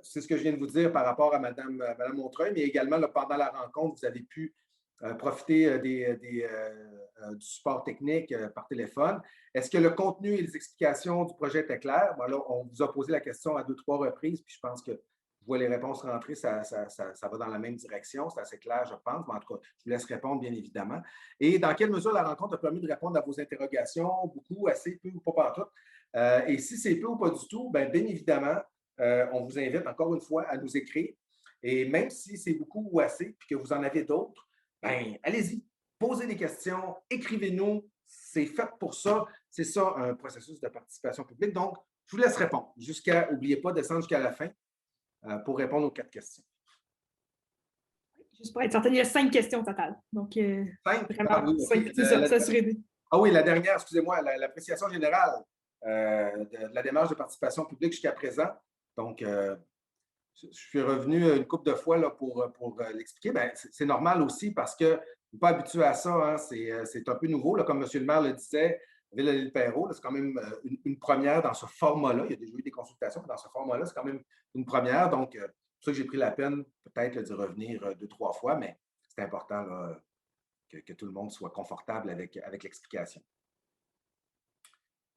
[SPEAKER 1] c'est ce que je viens de vous dire par rapport à Mme Montreuil, mais également, là, pendant la rencontre, vous avez pu profiter du support technique par téléphone. Est-ce que le contenu et les explications du projet étaient clairs? Bon, là, on vous a posé la question à 2-3 reprises, puis je pense que je vois les réponses rentrer, ça va dans la même direction. C'est assez clair, je pense. Mais en tout cas, je vous laisse répondre, bien évidemment. Et dans quelle mesure la rencontre a permis de répondre à vos interrogations? Beaucoup, assez, peu ou pas partout? Et si c'est peu ou pas du tout, bien évidemment, on vous invite encore une fois à nous écrire. Et même si c'est beaucoup ou assez, puis que vous en avez d'autres, bien, allez-y, posez des questions, écrivez-nous. C'est fait pour ça. C'est ça, un processus de participation publique. Donc, je vous laisse répondre. N'oubliez pas de descendre jusqu'à la fin pour répondre aux 4 questions.
[SPEAKER 20] Juste pour être certaine, il y a 5 questions au total. Donc,
[SPEAKER 1] 5?
[SPEAKER 20] vraiment,
[SPEAKER 1] Oui,
[SPEAKER 20] 5, c'est ça, s'assurer.
[SPEAKER 1] Ah oui, la dernière, excusez-moi, l'appréciation générale de la démarche de participation publique jusqu'à présent. Donc, je suis revenu une couple de fois là, pour l'expliquer. Bien, c'est normal aussi parce que vous n'êtes pas habitué à ça. Hein, c'est un peu nouveau. Là, comme M. le maire le disait, Ville-Lille-Perrot, c'est quand même une première dans ce format-là. Il y a déjà eu des consultations, mais dans ce format-là, c'est quand même une première. Donc, c'est pour ça que j'ai pris la peine peut-être d'y revenir 2-3 fois, mais c'est important là, que tout le monde soit confortable avec l'explication.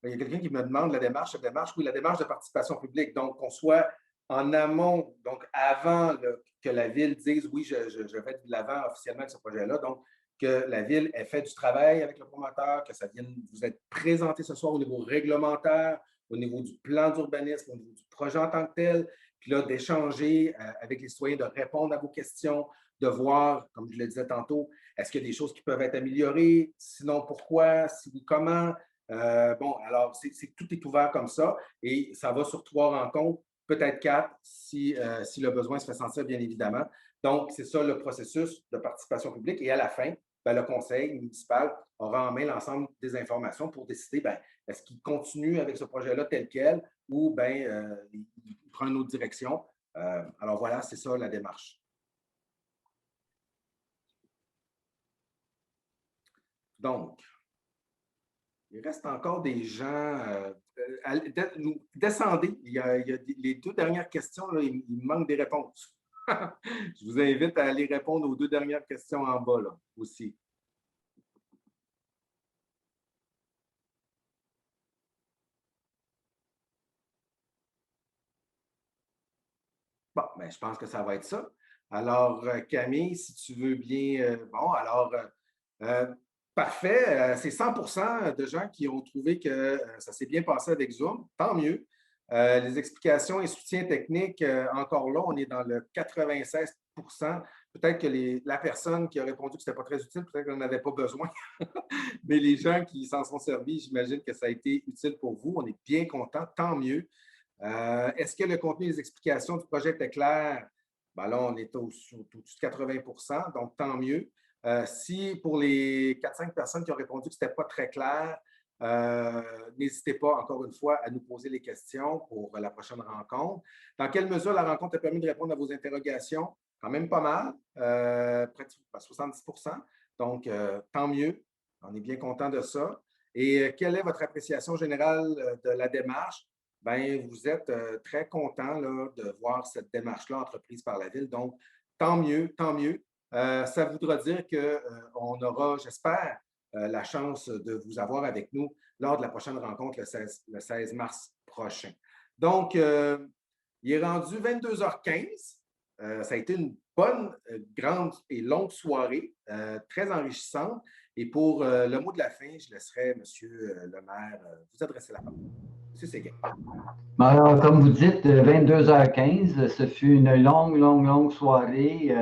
[SPEAKER 1] Il y a quelqu'un qui me demande la démarche. Oui, la démarche de participation publique. Donc, qu'on soit en amont, donc avant que la Ville dise oui, je vais de l'avant officiellement avec ce projet-là. Donc, que la Ville ait fait du travail avec le promoteur, que ça vienne vous être présenté ce soir au niveau réglementaire, au niveau du plan d'urbanisme, au niveau du projet en tant que tel, puis là, d'échanger avec les citoyens, de répondre à vos questions, de voir, comme je le disais tantôt, est-ce qu'il y a des choses qui peuvent être améliorées? Sinon, pourquoi? Si oui, comment? Bon, alors, tout est ouvert comme ça et ça va sur 3 rencontres, peut-être 4 si le besoin se fait sentir, bien évidemment. Donc, c'est ça le processus de participation publique. Et à la fin, bien, le conseil municipal aura en main l'ensemble des informations pour décider, bien, est-ce qu'il continue avec ce projet-là tel quel ou bien il prend une autre direction. Alors voilà, c'est ça la démarche. Donc, il reste encore des gens. Descendez. Il y a les 2 dernières questions, là, il manque des réponses. Je vous invite à aller répondre aux 2 dernières questions en bas là, aussi. Bon, bien, je pense que ça va être ça. Alors, Camille, si tu veux bien. Bon, alors, parfait. C'est 100% de gens qui ont trouvé que ça s'est bien passé avec Zoom. Tant mieux. Les explications et soutiens techniques, encore là, on est dans le 96%. Peut-être que la personne qui a répondu que ce n'était pas très utile, peut-être qu'elle n'en avait pas besoin. Mais les gens qui s'en sont servis, j'imagine que ça a été utile pour vous. On est bien contents, tant mieux. Est-ce que le contenu des explications du projet était clair? Ben là, on est au-dessus de 80%, donc tant mieux. Si pour les 4-5 personnes qui ont répondu que ce n'était pas très clair, n'hésitez pas, encore une fois, à nous poser les questions pour la prochaine rencontre. Dans quelle mesure la rencontre a permis de répondre à vos interrogations? Quand même pas mal, près de 70%. Donc, tant mieux. On est bien content de ça. Et quelle est votre appréciation générale de la démarche? Bien, vous êtes très content là, de voir cette démarche-là entreprise par la Ville. Donc, tant mieux, tant mieux. Ça voudra dire qu'on aura, j'espère, la chance de vous avoir avec nous lors de la prochaine rencontre le 16 mars prochain. Donc, il est rendu 22h15. Ça a été une bonne, grande et longue soirée, très enrichissante. Et pour le mot de la fin, je laisserai M. le maire vous adresser la parole. M. Séguin.
[SPEAKER 19] Alors, comme vous dites, 22h15, ce fut une longue soirée.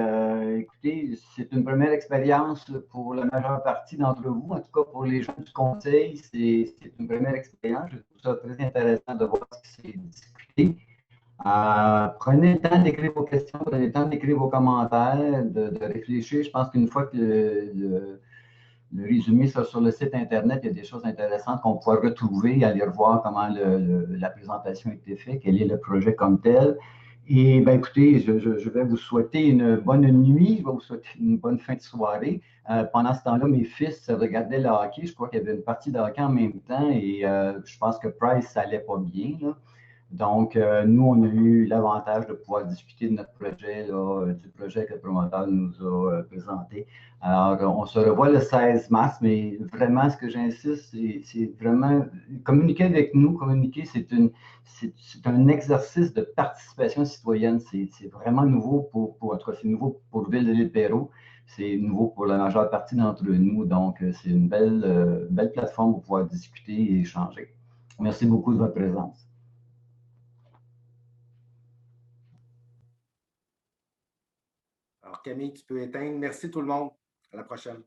[SPEAKER 19] Écoutez, c'est une première expérience pour la majeure partie d'entre vous. En tout cas, pour les gens du conseil, c'est une première expérience. Je trouve ça très intéressant de voir ce qui s'est discuté. Prenez le temps d'écrire vos questions, prenez le temps d'écrire vos commentaires, de réfléchir. Je pense qu'une fois que le résumé sera sur le site Internet, il y a des choses intéressantes qu'on pourra retrouver, aller revoir comment la présentation a été faite, quel est le projet comme tel. Et bien, écoutez, je vais vous souhaiter une bonne nuit, je vais vous souhaiter une bonne fin de soirée. Pendant ce temps-là, mes fils regardaient le hockey. Je crois qu'il y avait une partie de hockey en même temps et je pense que Price, ça allait pas bien, là. Donc, nous, on a eu l'avantage de pouvoir discuter de notre projet, là, du projet que le promoteur nous a présenté. Alors, on se revoit le 16 mars, mais vraiment, ce que j'insiste, c'est vraiment communiquer avec nous. Communiquer, c'est un exercice de participation citoyenne. C'est vraiment nouveau en tout cas, c'est nouveau pour Ville de l'Île-Perrot. C'est nouveau pour la majeure partie d'entre nous. Donc, c'est une belle plateforme pour pouvoir discuter et échanger. Merci beaucoup de votre présence.
[SPEAKER 1] Alors, Camille, tu peux éteindre. Merci tout le monde. À la prochaine.